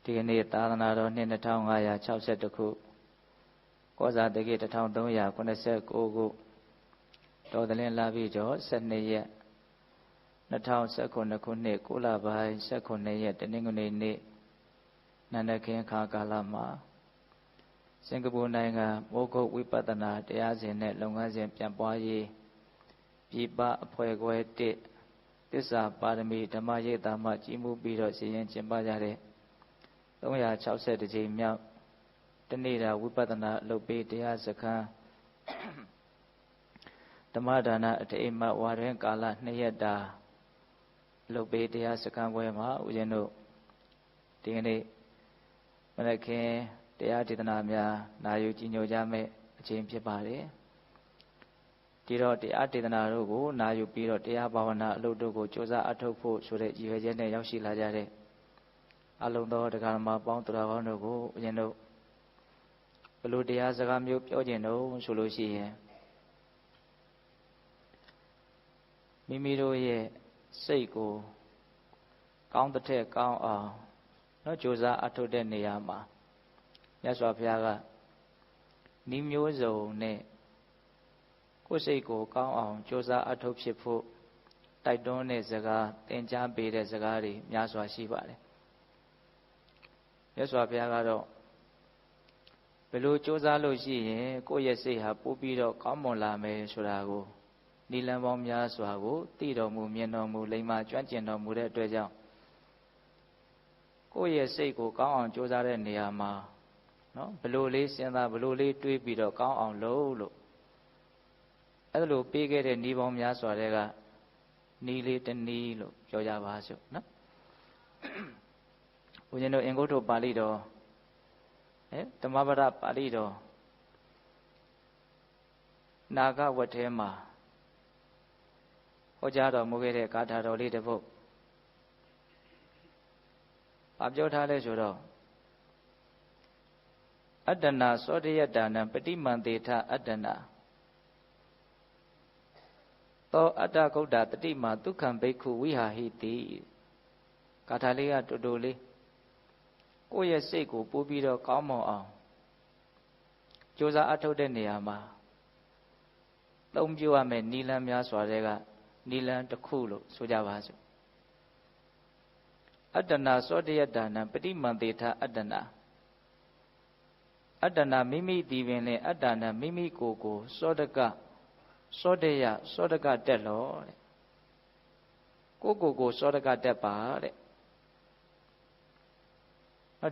ဒီကနေ့သာသနာတော်နှစ်2562ခုကောဇာတက္ကီ1389ခုတော်သလင်းလာပြီကျော်12ရက်2019ခုနှစ်9လပိုင်း18ရက်တနင်္ဂနွေနေ့နန္ဒခင်ခါကာလမှာစင်ကာပူနိုင်ငံမိုးကုတ်ဝိပဿနာတရားစဉ်နဲ့လုပ်ငန်းစဉ်ပြန်ပွားရေးပြည်ပအဖွဲ့ခွဲ1သစ္စာပါရမီဓမ္မရိပ်သာမှကြီးမှုပြီးတော့စီရင်ကျင့်ပကြတဲ့360ကြိမ်မြောက်တနေ့တာဝိပဿနာအလုပ်ပေးတရားစခန်းဓမ္မဒါနအထိမ်းအမှတ်ဝါတွင်ကာလ2ရက်တာအလုပ်ပေးတရားစခန်းပွဲမှာဦးဇင်းတို့ဒီကနေ့မနက်ခင်းတရားဒေသနာများနာယူကြည်ညိုကြမယ့်အချိန်ဖြစ်ပါတယ်ဒီတော့တရားဒေသနာတို့ကိုနာယူပြီးတော့တရားဘာဝနာအလုပ်တို့ကိုကြိုးစားအထောက်ဖို့ဆိုတဲ့ရည်ရွယ်ချက်နဲ့ရောက်ရှိလာကြတဲ့အလုံးသောတရားဓမ္မပေါင်းသူတော်ကောင်းတို့ကိုဦးဇင်းတို့ဘယ်လိုတရားစကားမျိုးပြောကျင်တော့ဆိုလို့ရှိရင်မိမိတို့ရဲ့စိတ်ကိုကောင်းတဲ့ထက်ကောင်းအောင်ကြိုးစားအထောက်တဲ့နေရာမှာမြတ်စွာဘုရားကဤမျိုးစုံနဲ့ကိုယ်စိတ်ကိုကောင်းအောင်ကြိုးစားအထောက်ဖြစ်ဖို့တိုက်တွန်းတဲ့စကားသင်ကြားပေးတဲ့စကားတွေများစွာရှိပါတယ်မြတ်စွာဘုရားကတော့ဘယ်လိုကြိုးစားလို့ရှိရင်ကိုယ့်ရဲ့စိတ်ဟာပို့ပြီးတော့ကောင်းမွန်လာမယ်ဆိုတာကိုနိလန်ပေါင်းများစွာကိုသိတော်မူမြင်တော်မူလိမ္မာကျွမ်းကျင်တော်မူတဲ့အတွက်ကြောင့်ကိုယ့်ရဲ့စိတ်ကိုကောင်းအောင်ကြိုးစားတဲ့နေရာမှာဘယ်လိုလေးစဉ်းစားဘယ်လိုလေးတွေးပြီးတော့ကောင်းအောင်လုပ်လို့အဲ့လိုပေးခဲ့တဲ့ဤပေါင်းများစွာတွေကဤလေးတနည်းလို့ပြောကြပါစို့နော်ဦးဇင်းတို့အင်္ဂုတ္တပါဠိတော်သမဗရပါဠိတော်နာဂဝတ်ထဲမှာဟောကြားတော်မူခဲ့တဲ့ဂါထာတော်လေးတစ်ပုဒ်ဘာပြောထားလဲဆိုတော့အတ္တနာသောတယတ္တနံပฏิမန္တေထအတ္တနာသောအတ္တဂௌတ္တတတိမာဒုက္ခံဘိက္ခုဝိဟာဟိတိဂါထာလေးကတူတူလေးကိုယ့်ရဲ့စိတ်ကိုပို့ပြီးတော့ကောင်းမွန်အောင်ကြိုးစားအထောက်တဲ့နေရာမှာသုံးပြရမယ့်နိလန်းများစွာတွေကနိလန်းတစ်ခုလို့ဆိုကြပါစို့အတ္တနာသောတယတ္တနံပฏิမန္တေထအတ္တနာအတ္တနာမိမိဒီပင်လည်းအတ္တနာမိမိကိုယ်ကိုသောတကသောတယသောတကတက်လို့တဲ့ကိုယ့်ကိုယ်ကိုသောတကတက်ပါတဲ့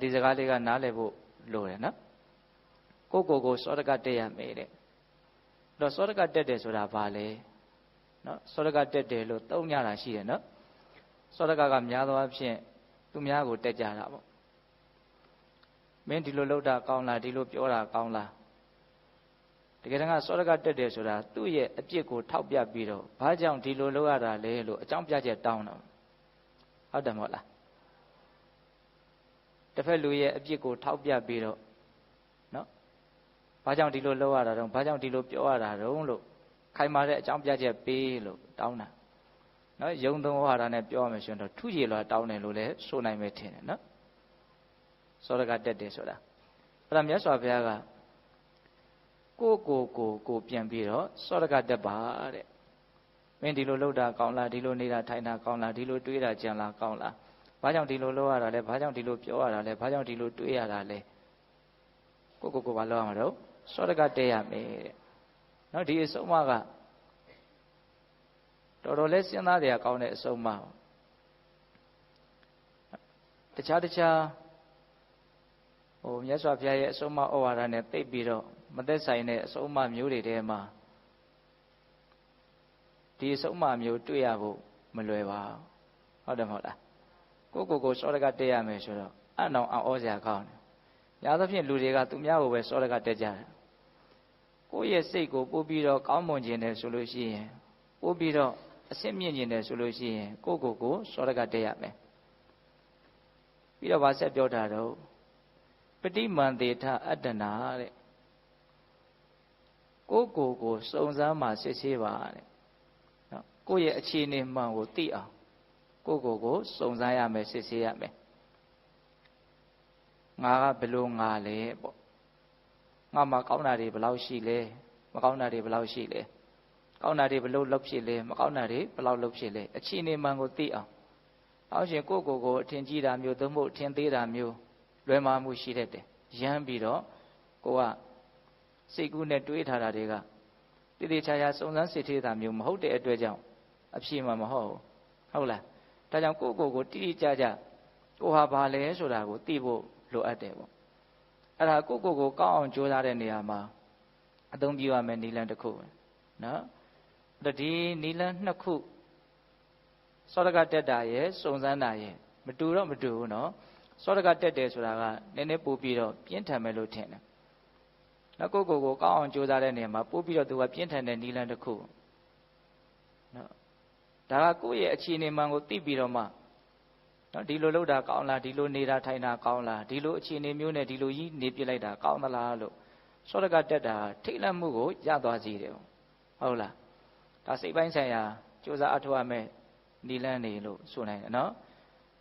ဒီစကားလေးကနားလည်ဖို့လိုတယ်နော်ကိုယ့်ကိုယ်ကိုသောတကတက်ရမယ်တဲ့တော့သောတကတက်တယ်ဆိုတာဘာလဲနော်သောတကတက်တယ်လို့သုံးကြတာရှိတယ်နော်သောတကကများသောအားဖြင့်သူများကိုတက်ကြတာပေါ့မင်းဒီလိုလုပ်တာကောင်းလားဒီလိုပြောတာကောင်းလားတကယ်တမ်းကသောတကတက်တယ်ဆိုတာသူ့ရဲ့အပြစ်ကိုထောက်ပြပြီးတော့ဘာကြောင့်ဒီလိုလုပ်ရတာလဲလို့အကြောင်းပြချက်တောင်းတာဟုတ်တယ်မဟုတ်လားတစ်ဖက်လူရဲ့အပြစ်ကိုထောက်ပြပြီးတော့နော်ဘာကြောင့်ဒီလိုလုပ်ရတာတုံးဘာကြောင့်ဒီလိုပြောရတာတုံးလို့ခိုင်မာတဲ့အကြောင်းပြချက်ပေးလို့တောင်းတာနော်ယုံသုံးဝါဒနဲ့ပြောရမယ်ဆိုရင်တော့ထုကြည်လွာတောင်းတယ်လို့လည်းဆိုနိုင်မယ်ထင်တယ်နော်သောတကတက်တယ်ဆိုတာအဲ့ဒါမြတ်စွာဘုရားကကိုပြန်ပြီးတော့သောတကတက်ပါတဲ့မင်းဒီလိုလုပ်တာကောင်းလားဒီလိုနေတာထိုင်တာကောင်းလားဒီလိုတွေးတာကြံလားကောင်းလားဘာကြောင့်ဒီလိုလုပ်ရတာလဲဘာကြောင့်ဒီလိုပြောရတာလဲဘာကြောင့်ဒီလိုတွေးရတာလဲကိုဘာလုပ်ရမှာတော့သောတကတက်ရမယ်တဲ့နော်ဒီအဆုံးအမကတော်တော်လေးစဉ်းစားကြရကောင်းတဲ့အဆုံးအမတခြားမြတ်စွာဘုရားရဲ့အဆုံးအမဩဝါဒနဲ့သိပြီးတော့မသက်ဆိုင်တဲ့အဆုံးအမမျိုးတွေထဲမှာဒီအဆုံးအမမျိုးတွေ့ရဖို့မလွယ်ပါဘူးဟုတ်တယ်မဟုတ်လားကိုသောတကတက်ရမယ်ဆိုတော့အံ့အောင်အောစရာကောင်းတယ်ညာသဖြင့်လူတွေကသူများကိုပဲသောတကတက်ကြတယ်ကိုယ့်ရဲ့စိတ်ကိုပို့ပြီးတော့ကောင်းမွန်ခြင်းတယ်ဆိုလို့ရှိရင်ပို့ပြီးတော့အဆင့်မြင့်ခြင်းတယ်ဆိုလို့ရှိရင်ကိုသောတကတက်ရမယ်ပြီးတော့ဗာဆက်ပြောတာတော့ပฏิမန္တေထအတ္တနာတဲ့ကိုစုံစမ်းမှစစ်ဆေးပါတဲ့နော်ကိုယ့်ရဲ့အခြေအနေမှန်ကိုသိအောင်ကိုစုံစမ်းရမယ်စစ်ဆေးရမယ် ငါကဘယ်လိုငါလဲပေါ့ငါမှာကောင်းတာတွေဘယ်လောက်ရှိလဲမကောင်းတာတွေဘယ်လောက်ရှိလဲကောင်းတာတွေဘယ်လိုလုပ်ဖြစ်လဲမကောင်းတာတွေဘယ်လောက်လုပ်ဖြစ်လဲအခြေအနေမှန်ကိုသိအောင်အောင်ရှင်ကိုအထင်ကြီးတာမျိုးသို့မဟုတ်အထင်သေးတာမျိုးလွယ်မှားမှုရှိတတ်တယ်ရမ်းပြီးတော့ကိုကစိတ်ကူးနဲ့တွေးထားတာတွေကတိတိကျကျစုံစမ်းစစ်ဆေးတာမျိုးမဟုတ်တဲ့အတွက်ကြောင့်အဖြစ်မှမဟုတ်ဘူးဟုတ်လားဒါကြောင့်ကိုတိတိကျကျကိုဟာဘာလဲဆိုတာကိုသိဖို့လိုအပ်တယ်ပေါ့အဲ့ဒါကိုကောင်းအောင်ကြိုးစားတဲ့နေရာမှာအသုံးပြုရမယ်နည်းလမ်းတစ်ခုနော်ဒီနည်းလမ်းနှစ်ခုစောတကတက်တာရဲ့စုံစမ်းတာရဲ့မတူဘူးနော်စောတကတက်တယ်ဆိုတာကနည်းနည်းပို့ပြီးတော့ပြင်းထန်မယ်လို့ထင်တယ်နောက်ကိုကောင်းအောင်ကြိုးစားတဲ့နေရာမှာပို့ပြီးတော့သူကပြင်းထန်တဲ့နည်းလမ်းတစ်ခုနော်ဒါကကိုယ့်ရဲ့အခြေအနေမှန်ကိုသိပြီးတော့မှနော်ဒီလိုလုပ်တာကောင်းလားဒီလိုနေတာထိုင်တာကောင်းလားဒီလိုအခြေအနေမျိုးနဲ့ဒီလိုကြီးနေပြလိုက်တာကောင်းသလားလို့စောတကတက်တာထိတ်လန့်မှုကိုရသွားစေတယ်ဟုတ်လားဒါစိတ်ပိုင်းဆိုင်ရာကြိုးစားအထောက်အမဲ့နီလန်းနေလို့ဆိုနိုင်တယ်နော်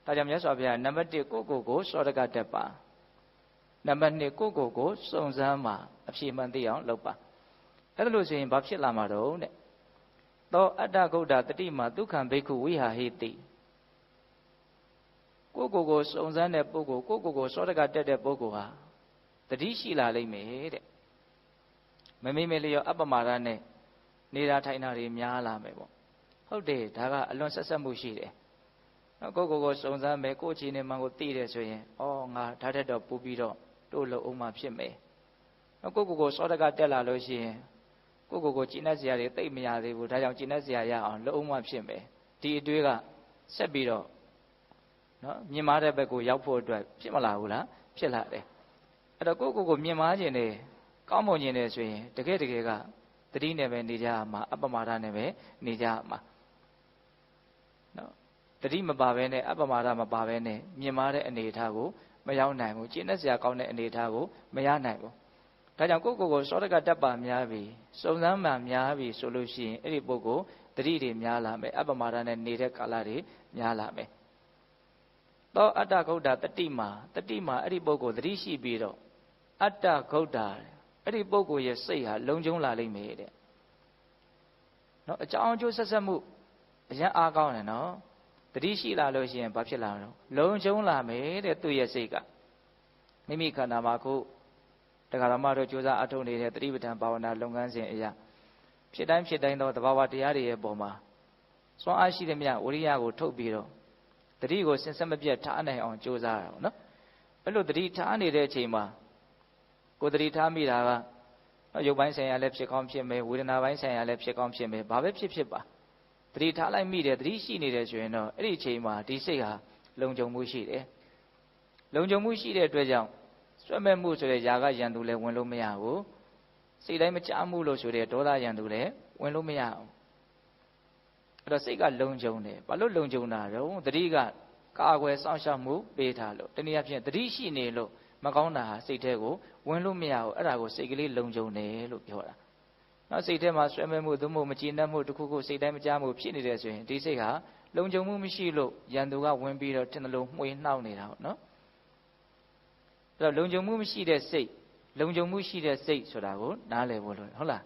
ဒါကြောင့်မြတ်စွာဘုရားနံပါတ်1ကိုစောတကတက်ပါနံပါတ်2ကိုစုံစမ်းမှာအဖြေမှန်သိအောင်လုပ်ပါအဲ့ဒါလို့ဆိုရင်ဘာဖြစ်လာမှာတော့တဲ့သောအတ္တဂုဏ်တတိမာဒုက္ခံဘိက္ခုဝိဟာဟိတိကိုစုံစမ်းတဲ့ပုဂ္ဂိုလ်ကိုစောတကတက်တဲ့ပုဂ္ဂိုလ်ဟာတတိရှိလာလိမ့်မယ်တဲ့မမေ့မေ့လျော့အပ္ပမာဒနဲ့နေတာထိုင်တာတွေများလာမယ်ပေါ့ဟုတ်တယ်ဒါကအလွန်ဆက်ဆက်မှုရှိတယ်နော်ကိုစုံစမ်းမယ်ကိုအခြေအနေမှန်ကိုသိတယ်ဆိုရင်ငါဓာတ်တက်တော့ပူပြီးတော့တို့လုံအောင်မှဖြစ်မယ်နော်ကိုစောတကတက်လာလို့ရှိရင်ကိုကျင့်တတ်စရာတွေသိမရသေးဘူးဒါကြောင့်ကျင့်တတ်စရာရအောင်လုံအောင်မှဖြစ်မယ်ဒီအတွေးကဆက်ပြီးတော့နော်မြင်မာတဲ့ဘက်ကိုရောက်ဖို့အတွက်ဖြစ်မလာဘူးလားဖြစ်လာတယ်အဲ့တော့ကိုမြင်မာခြင်းနဲ့ကောင်းမွန်ခြင်းနဲ့ဆိုရင်တကယ်ကတတိနဲ့ပဲနေကြရမှာအပ္ပမာဒနဲ့ပဲနေကြရမှာနော်တတိမပါဘဲနဲ့အပ္ပမာဒမပါဘဲနဲ့မြင်မာတဲ့အနေအထားကိုမရောက်နိုင်ဘူးကျင့်တတ်စရာကောင်းတဲ့အနေအထားကိုမရနိုင်ဘူးဒါကြောင့်ကိုစောတကတက်ပါများပြီစုံစမ်းမှများပြီဆိုလို့ရှိရင်အဲ့ဒီပုဂ္ဂိုလ်တတိတွေများလာမယ်အပ္ပမာဒနဲ့နေတဲ့ကာလတွေများလာမယ်သောအတ္တဂုဏ်တတိမာအဲ့ဒီပုဂ္ဂိုလ်တတိရှိပြီးတော့အတ္တဂုဏ်အဲ့ဒီပုဂ္ဂိုလ်ရဲ့စိတ်ဟာလုံခြုံလာလိမ့်မယ်တဲ့နော်အကြောင်းအကျိုးဆက်ဆက်မှုအရင်အားကောင်းတယ်နော်တတိရှိလာလို့ရှိရင်ဘာဖြစ်လာမလဲလုံခြုံလာမယ်တဲ့သူ့ရဲ့စိတ်ကမိမိခန္ဓာမှာခုတရားဓမ္မတို့ကြိုးစားအထောက်နေတဲ့တတိပဋ္ဌာန်ဘာဝနာလုပ်ငန်းစဉ်အရာဖြစ်တိုင်းသောသဘာဝတရားတွေရဲ့ပုံမှာစွမ်းအားရှိသမျှဝိရိယကိုထုတ်ပြီးတော့တတိကိုစင်စက်မပြတ်ထားနိုင်အောင်ကြိုးစားရအောင်နော်အဲ့လိုတတိထားနေတဲ့အချိန်မှာကိုတတိထားမိတာကရုပ်ပိုင်းဆိုင်ရာလည်းဖြစ်ကောင်းဖြစ်မယ်ဝေဒနာပိုင်းဆိုင်ရာလည်းဖြစ်ကောင်းဖြစ်မယ်ဘာပဲဖြစ်ပါတတိထားလိုက်မိတယ်တတိရှိနေတယ်ဆိုရင်တော့အဲ့ဒီအချိန်မှာဒီစိတ်ဟာလုံခြုံမှုရှိတယ်လုံခြုံမှုရှိတဲ့အတွက်ကြောင့်စွဲမဲ့မှုဆိုတဲ့ຢာကရန်သူလည်းဝင်လို့မရဘူးစိတ်တိုင်းမချမှုလို့ဆိုတဲ့ဒေါသရန်သူလည်းဝင်လို့မရဘူးအဲ့တော့စိတ်ကလုံခြုံတယ်ဘာလို့လုံခြုံတာတော့တတိကကာကွယ်စောင့်ရှောက်မှုပေးထားလို့တနည်းအားဖြင့်တတိရှိနေလို့မကောင်းတာဟာစိတ်ထဲကိုဝင်လို့မရဘူးအဲ့ဒါကိုစိတ်ကလေးလုံခြုံတယ်လို့ပြောတာနောက်စိတ်ထဲမှာဆွဲမဲ့မှုသို့မဟုတ်မကျေနပ်မှုတစ်ခုခုစိတ်တိုင်းမကြားမှုဖြစ်နေတယ်ဆိုရင်ဒီစိတ်ဟာလုံခြုံမှုမရှိလို့ရန်သူကဝင်ပြီးတော့တင်တယ်လို့မှွေနှောက်နေတာပေါ့နော်အဲ့တော့လုံခြုံမှုမရှိတဲ့စိတ်လုံခြုံမှုရှိတဲ့စိတ်ဆိုတာကိုနားလည်ဖို့လိုတယ်ဟုတ်လား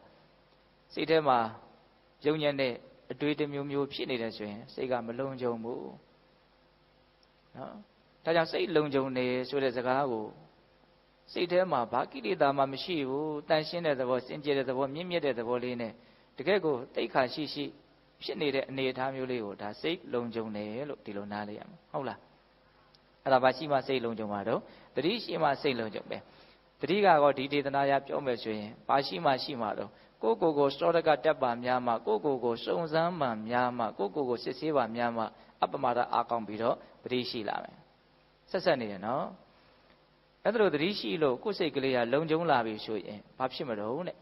စိတ်ထဲမှာယုံညံ့တဲ့အတွေးတစ်မျိုးမျိုးဖြစ်နေတယ်ဆိုရင်စိတ်ကမလုံခြုံဘူးနော်ဒါကြောင့်စိတ်လုံခြုံနေဆိုတဲ့စကားကိုစိတ်ထဲမှာဘာကိလေသာမှမရှိဘူးတန်ရှင်းတဲ့သဘောစင်ကြယ်တဲ့သဘောမြင့်မြတ်တဲ့သဘောလေးနဲ့တကယ်ကိုတိတ်ခါရှိဖြစ်နေတဲ့အနေအထားမျိုးလေးကိုဒါစိတ်လုံခြုံတယ်လို့ဒီလိုနားလည်ရမှာဟုတ်လားအဲ့ဒါဘာရှိမှစိတ်လုံခြုံမှာတော့တတိရှိမှစိတ်လုံခြုံပဲတတိကတော့ဒီဒေသနာရပြောမယ်ဆိုရင်ဘာရှိမှတော့ကိုစောတကတက်ပါများမှကိုစုံစမ်းမှများမှကိုစစ်ဆေးပါများမှအပ္ပမာဒအားကောင်းပြီးတော့တတိရှိလာမယ်ဆက်နေတယ်နော်အဲ့ဒါလိုတတိရှိလို့ကိုယ်စိတ်ကလေးကလုံခြုံလာပြီဆိုရင်ဘာဖြစ်မလို့တဲ့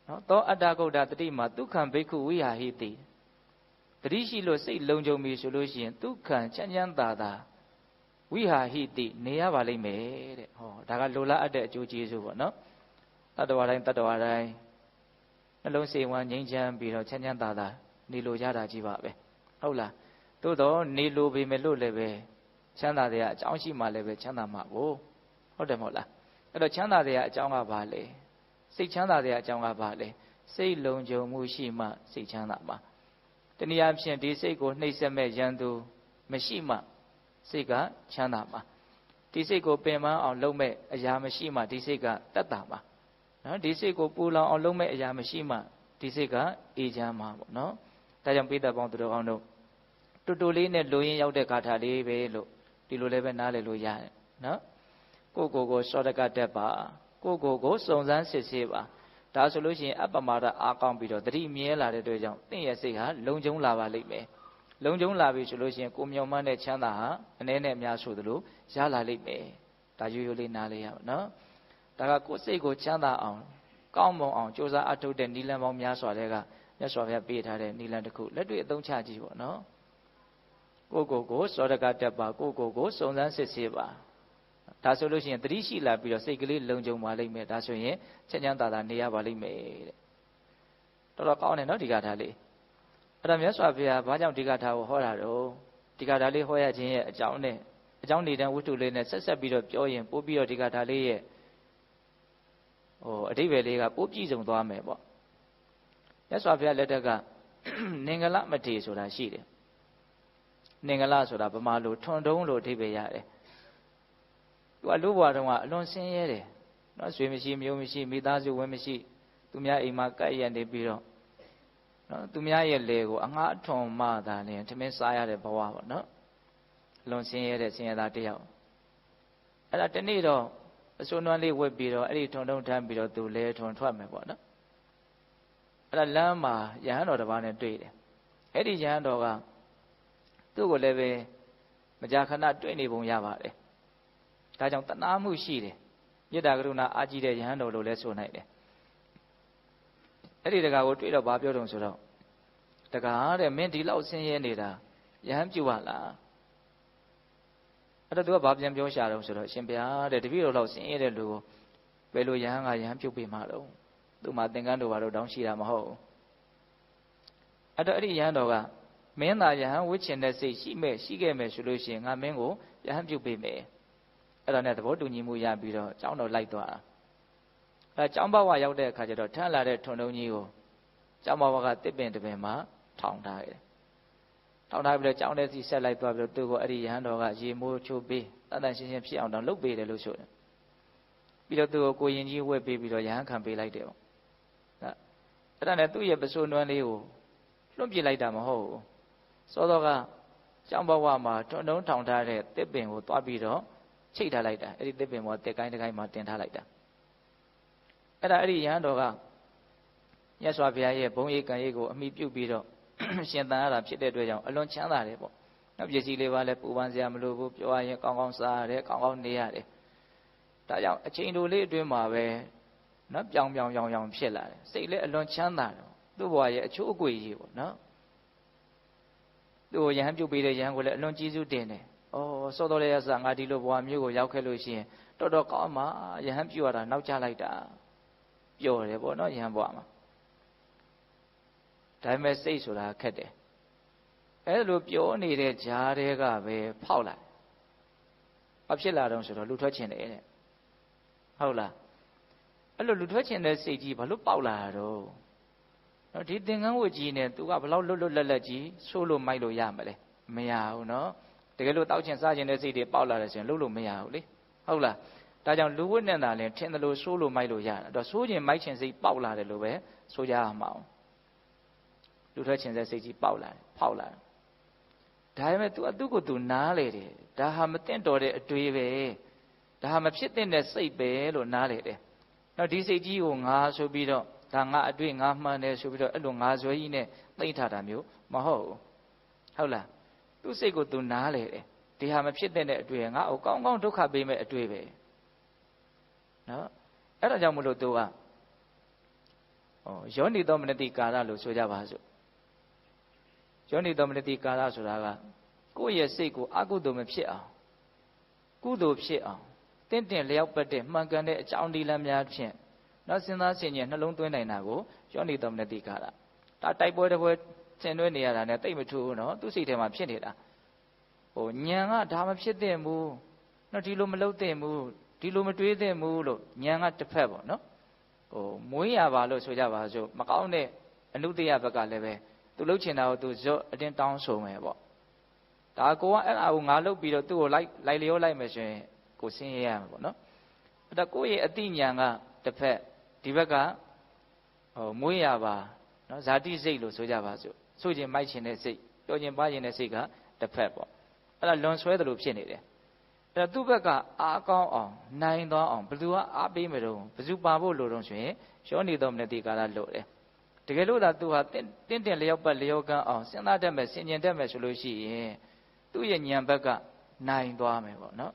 နော်သောအတ္တဂုဏ်တတိမှာဒုက္ခံဘိက္ခုဝိဟာဟိတိတတိရှိလို့စိတ်လုံခြုံပြီဆိုလို့ရှိရင်ဒုက္ခံချမ်းသာဝိဟာဟိတိနေရပါလိမ့်မယ်တဲ့ဟောဒါကလိုလားအပ်တဲ့အကျိုးကျေးဇူးပေါ့နော်တတ္တဝါတိုင်းနှလုံးစိတ်ဝမ်းငြိမ်းချမ်းပြီးတော့ချမ်းသာနေလိုကြတာကြီးပါပဲဟုတ်လားသို့တော့နေလိုပေမဲ့လို့လည်းပဲ ချမ်းသာတဲ့အကြောင်းရှိမှလည်းပဲချမ်းသာမှာကိုဟုတ်တယ်မဟုတ်လားအဲ့တော့ချမ်းသာတဲ့အကြောင်းကဘာလဲစိတ်ချမ်းသာတဲ့အကြောင်းကဘာလဲစိတ်လုံခြုံမှုရှိမှစိတ်ချမ်းသာမှာတနည်းအားဖြင့်ဒီစိတ်ကိုနှိပ်စက်မဲ့ရန်သူမရှိမှစိတ်ကချမ်းသာမှာဒီစိတ်ကိုပင်ပန်းအောင်လုပ်မဲ့အရာမရှိမှဒီစိတ်ကတက်တာမှာနော်ဒီစိတ်ကိုပူလောင်အောင်လုပ်မဲ့အရာမရှိမှဒီစိတ်ကအေးချမ်းမှာပေါ့နော်ဒါကြောင့်ပိဋကပေါင်းသူတော်ကောင်းတို့တူတူလေးနဲ့လူရင်းရောက်တဲ့ဂါထာလေးပဲလို့ဒီလိုလည်းပဲနားလည်လို့ရတယ်နော်ကိုကိုစောတကတက်ပါကိုစုံစမ်းစစ်ဆေးပါဒါဆိုလို့ရှိရင်အပ္ပမဒအားကောင်းပြီးတော့တတိမြဲလာတဲ့အတွက်ကြောင့်တင့်ရဲ့စိတ်ဟာလုံခြုံလာပါလိမ့်မယ်လုံခြုံလာပြီဆိုလို့ရှိရင်ကိုမျော်မှန်းတဲ့ချမ်းသာဟာအနည်းနဲ့အများဆိုသလိုရလာလိမ့်မယ်ဒါရိုးရိုးလေးနားလေးရပါနော်ဒါကကိုယ်စိတ်ကိုချမ်းသာအောင်ကောင်းမွန်အောင်ကြိုးစားအထောက်တဲ့နိလန်ပေါင်းများစွာတဲ့ကမြတ်စွာဘုရားပေးထားတဲ့နိလန်တစ်ခုလက်တွေ့အသုံးချကြည့်ပေါ့နော်ကိုစောတကတက်ပါကိုစုံစမ်းစစ်ဆေးပါဒါဆိုလို့ရှိရင်တတိရှိလာပြီးတော့စိတ်ကလေးလုံခြုံပါလိမ့်မယ်ဒါဆိုရင်ချမ်းချမ်းသာသာနေရပါလိမ့်မယ်တဲ့တော်တော်ကောင်းတယ်နော်ဒီကထာလေးအဲ့ဒါမြတ်စွာဘုရားဘာကြောင့်ဒီကထာကိုဟောတာတော့ဒီကထာလေးဟောရခြင်းရဲ့အကြောင်းနဲ့အကြောင်းနေတဲ့ဝတ္ထုလေးနဲ့ဆက်ပြီးတော့ပြောရင်ပို့ပြီးတော့ဒီကထာလေးရဲ့အဓိပ္ပာယ်လေးကပို့ပြည့်စုံသွားမယ်ပေါ့မြတ်စွာဘုရားလက်ထက်ကနင်္ဂလမထေဆိုတာရှိတယ်နင်္ဂလဆိုတာဗမာလိုထွန်တုံးလို့အဓိပ္ပာယ်ရတယ်သူကလူဘဝတုန်းကအလွန်ဆင်းရဲတယ်နော်ဆွေမရှိမျိုးမရှိမိသားစုဝင်မရှိသူများအိမ်မှာကပ်ရက်နေပြီးတော့နော်သူများရဲ့လေကိုအငှားအထွန်မှသာနဲ့ထမင်းစားရတဲ့ဘဝပေါ့နော်အလွန်ဆင်းရဲတဲ့ဆင်းရဲသားတစ်ယောက်အဲ့ဒါတနေ့တော့အစွန်းနွမ်းလေးဝက်ပြီးတော့အဲ့ဒီထွန်တုံးထမ်းပြီးတော့သူလဲထွန်ထွက်မယ်ပေါ့နော်အဲ့ဒါလမ်းမှာယဟန်တော်တစ်ပါးနဲ့တွေ့တယ်အဲ့ဒီယဟန်တော်ကသူ့ကိုလည်းပဲမကြာခဏတွေ့နေပုံရပါတယ်ဒါကြောင့်တနာမှုရှိတယ်မေတ္တာကရုဏာအားကြီးတဲ့ယဟန်တော်လို့လည်းဆိုနိုင်တယ်အဲ့ဒီတကားကိုတွေ့တော့ဘာပြောတုံဆိုတော့တကားတဲ့မင်းဒီလောက်ဆင်းရဲနေတာယဟန်ပြုပါလားအဲ့တော့သူကဘာပြန်ပြောရှာတော့ဆိုတော့ရှင်ဗျာတဲ့တပည့်တော်လောက်ဆင်းရဲတဲ့လူကိုဘယ်လိုယဟန်ကယဟန်ပြုပေးမှာတော့သူ့မှာသင်္ကန်းတို့ဘာလို့တောင်းရှိတာမဟုတ်အဲ့တော့အဲ့ဒီယဟန်တော်ကမင်းသာယဟန်ဝှစ်ချင်တဲ့စိတ်ရှိခဲ့မယ်ဆိုလို့ရှိရင်ငါမင်းကိုယဟန်ပြုပေးမယ်အဲ့ဒါနဲ့သဘောတူညီမှုရပြီးတော့ကျောင်းတော်လိုက်သွားတာအဲကျောင်းဘဝရောက်တဲ့အခါကျတော့ထမ်းလာတဲ့ထွန်တုံးကြီးကိုကျောင်းဘဝကတစ်ပင်တစ်ပင်မှာထောင်ထားတယ်ထောင်ထားပြီးတော့ကျောင်းထဲစီဆက်လိုက်သွားပြီးတော့သူ့ကိုအဲ့ဒီယဟန်တော်ကရေမိုးချိုးပေးတန်တန်ရှင်းရှင်းဖြစ်အောင်တော့လုပ်ပေးတယ်လို့ဆိုတယ်ပြီးတော့သူ့ကိုကိုရင်ကြီးဝှက်ပေးပြီးတော့ယဟန်ခံပေးလိုက်တယ်ပေါ့အဲ့ဒါနဲ့သူ့ရဲ့ပစိုးနွမ်းလေးကိုလွတ်ပြလိုက်တာမဟုတ်ဘူးစောစောကကျောင်းဘဝမှာထွန်တုံးထောင်ထားတဲ့တစ်ပင်ကိုသွားပြီးတော့ချိတ်ထားလိုက်တာအဲ့ဒီတစ်ပင်ပေါ်တက်ကိုင်းတကိုင်းမှာတင်ထားလိုက်တာအဲ့ဒီယဟန်တော်ကမြတ်စွာဘုရားရဲ့ဘုံရိပ်ကံရိပ်ကိုအမိပြုပြီးတော့ရှင်သန်ရတာဖြစ်တဲ့အတွက်ကြောင့်အလွန်ချမ်းသာတယ်ပေါ့နောက်ပစ္စည်းလေးပါလဲပူပန်စရာမလိုဘူးပြောရရင်ကောင်းကောင်းစားရတယ်ကောင်းကောင်းနေရတယ်ဒါကြောင့်အချိန်တိုလေးအတွင်းမှာပဲနော်ပြောင်ဖြစ်လာတယ်စိတ်လည်းအလွန်ချမ်းသာတယ်သူ့ဘဝရဲ့အချိုးအကွေကြီးပေါ့နော်သူ့ကိုယဟန်ပြုတ်ပေးတဲ့ယဟန်ကိုလည်းအလွန်ကျေးဇူးတင်တယ်စောတော်လေးရစငါဒီလိုဘဝမျိုးကိုရောက်ခဲ့လို့ရှိရင်တော်တော်ကောင်းမှာယဟန်ပြုတ်ရတာနောက်ကျလိုက်တာပျော်တယ်ပေါ့နော်ယဟန်ဘဝမှာဒါပေမဲ့စိတ်ဆိုတာခက်တယ်အဲ့လိုပြောနေတဲ့ဂျားတွေကပဲဖောက်လာဘာဖြစ်လာတော့ဆိုတော့လူထွက်ချင်တယ်တဲ့ဟုတ်လားအဲ့လိုလူထွက်ချင်တဲ့စိတ်ကြီးဘာလို့ပေါက်လာတာတော့ဒီသင်္ကန်းဝတ်ကြီးနဲ့ तू ကဘလောက်လွတ်လပ်ကြီးဆိုးလို့မိုက်လို့ရမလဲမရဘူးနော်တကယ်လို့တောက်ချင်စားချင်တဲ့စိတ်တွေပေါက်လာတယ်ဆိုရင်လုပ်လို့မရဘူးလေဟုတ်လားဒါကြောင့်လူဝတ်နဲ့သာလဲထင်တယ်လို့ဆိုးလို့မိုက်လို့ရတယ်တော့ဆိုးခြင်းမိုက်ခြင်းစိတ်ပေါက်လာတယ်လို့ပဲဆိုကြရမှာအောင်လူထွက်ခြင်းတဲ့စိတ်ကြီးပေါက်လာတယ်ဖောက်လာတယ်ဒါပေမဲ့ तू သူ့ကို तू နားလေတယ်ဒါဟာမတင့်တော်တဲ့အတွေးပဲဒါဟာမဖြစ်တဲ့စိတ်ပဲလို့နားလေတယ်နောက်ဒီစိတ်ကြီးကိုငါဆိုပြီးတော့ဒါငါအတွေ့ငါမှန်တယ်ဆိုပြီးတော့အဲ့လိုငါဇွဲကြီးနဲ့သိမ့်ထားတာမျိုးမဟုတ်ဘူးဟုတ်လားသူ့စိတ်ကို तू နားလေတယ်ဒီဟာမဖြစ်တဲ့အတွေ့ငါ့ကိုကောင်းကောင်းဒုက္ခပေးမဲ့အတွေ့ပဲနော်အဲ့ဒါကြောင့်မလို့ तू ကယောနိသောမနတိကာရလို့ဆိုကြပါစို့ယောနိသောမနတိကာရဆိုတာကကိုယ့်ရဲ့စိတ်ကိုအကုသိုလ်မဖြစ်အောင်ကုသိုလ်ဖြစ်အောင်တင့်လျောက်ပတ်တဲ့မှန်ကန်တဲ့အကြောင်းဒီလမ်းများဖြင့်နောက်စဉ်းစားဆင်ခြင်နှလုံးသွင်းနိုင်တာကိုယောနိသောမနတိကာရဒါတိုက်ပွဲတစ်ပွဲဆင်နွှဲနေရတာနဲ့တိတ်မထူးဘူးနော်သူ့စိတ်ထဲမှာဖြစ်နေတာ ညံကဒါမဖြစ်တဲ့မူနော်ဒီလိုမလုပ်တဲ့မူဒီလိုမတွေးတဲ့မူလို့ညံကတစ်ဖက်ပေါ့နော်မွေးရပါလို့ဆိုကြပါစို့မကောင်းတဲ့အနုတ္တယဘက်ကလည်းပဲသူလှုပ်ချင်တာကိုသူဇွတ်အတင်းတောင်းဆိုမယ်ပေါ့ဒါကိုကအဲ့ဒါကိုငါလှုပ်ပြီးတော့သူ့ကိုလိုက်လျောလိုက်မယ်ဆိုရင်ကိုဆင်းရဲရမှာပေါ့နော်အဲ့ဒါကိုယ့်ရဲ့အတိညာကတစ်ဖက်ဒီဘက်ကမွေးရပါနော်ဇာတိစိတ်လို့ဆိုကြပါစို့ဆိုခြင်းမိုက်ခြင်းတဲ့စိတ်ပြောခြင်းပါခြင်းတဲ့စိတ်ကတစ်ဖက်ပေါ့အဲ့ဒါလွန်ဆွဲတယ်လို့ဖြစ်နေတယ်အဲ့ဒါသူ့ဘက်ကအားကောင်းအောင်နိုင်သွားအောင်ဘယ်သူကအားပေးမလို့ဘယ်သူပါဖို့လို့တော့ဆိုရင်ရောနေတော်မနတိကာလလို့တယ်တကယ်လို့သာသူဟာတင်းလျောက်ပတ်လျောက်ကန်းအောင်စဉ်းစားတတ်မယ်ဆင်ခြင်တတ်မယ်ဆိုလို့ရှိရင်သူ့ရဲ့ဉာဏ်ဘက်ကနိုင်သွားမယ်ပေါ့နော်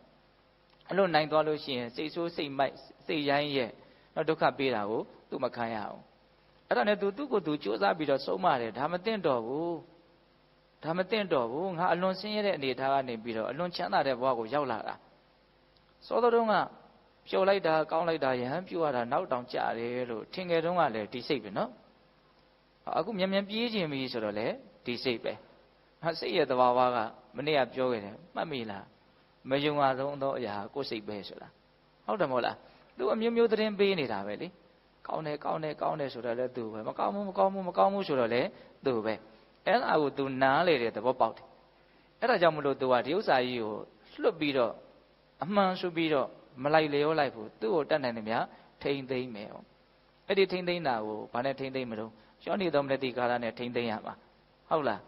အဲ့လိုနိုင်သွားလို့ရှိရင်စိတ်ဆိုးစိတ်မိုက်စိတ်ရိုင်းရဲ့တော့ဒုက္ခပေးတာကိုသူမခံရအောင်အဲ့ဒါနဲ့သူ့ကိုယ်သူစူးစမ်းပြီးတော့ဆုံးမတယ်ဒါမသိတော့ဘူးဒါမသိတော့ဘူးငါအလွန်ဆင်းရဲတဲ့အနေထားကနေပြီးတော့အလွန်ချမ်းသာတဲ့ဘဝကိုရောက်လာတာစောတော်တုန်းကပျော်လိုက်တာကောင်းလိုက်တာယဟန်ပြုတ်ရတာနောက်တောင်ကြတယ်လို့ထင်ကြတုန်းကလည်းဒီစိတ်ပဲနော်အခုမြန်မြန်ပြေးခြင်းပြီဆိုတော့လေဒီစိတ်ပဲစိတ်ရဲ့သဘာဝကမနေ့ကပြောခဲ့တယ်မှတ်မိလားမယုံရဆုံးသောအရာကိုယ်စိတ်ပဲဆိုတာဟုတ်တယ်မဟုတ်လားသူအမျိုးမျိုးသတင်းပေးနေတာပဲလေကောင်းတယ်ဆိုတော့လည်းသူပဲမကောင်းဘူးဆိုတော့လည်းသူပဲအဲ့ဒါကိုသူနားလေတဲ့သဘောပေါက်တယ်အဲ့ဒါကြောင့်မလို့သူကဒီဥစ္စာကြီးကိုလွတ်ပြီးတော့အမှန်ဆိုပြီးတော့မလိုက်လျောလိုက်ဘူးသူ့ကိုတတ်နိုင်တယ်များထိမ့်သိမ့်မယ်အဲ့ဒီထိမ့်သိမ့်တာကိုဘာနဲ့ထိမ့်သိမ့်မလို့ယောနိသောမနတိကာရနဲ့ထိမ့်သိမ့်ရမှာဟုတ်လာ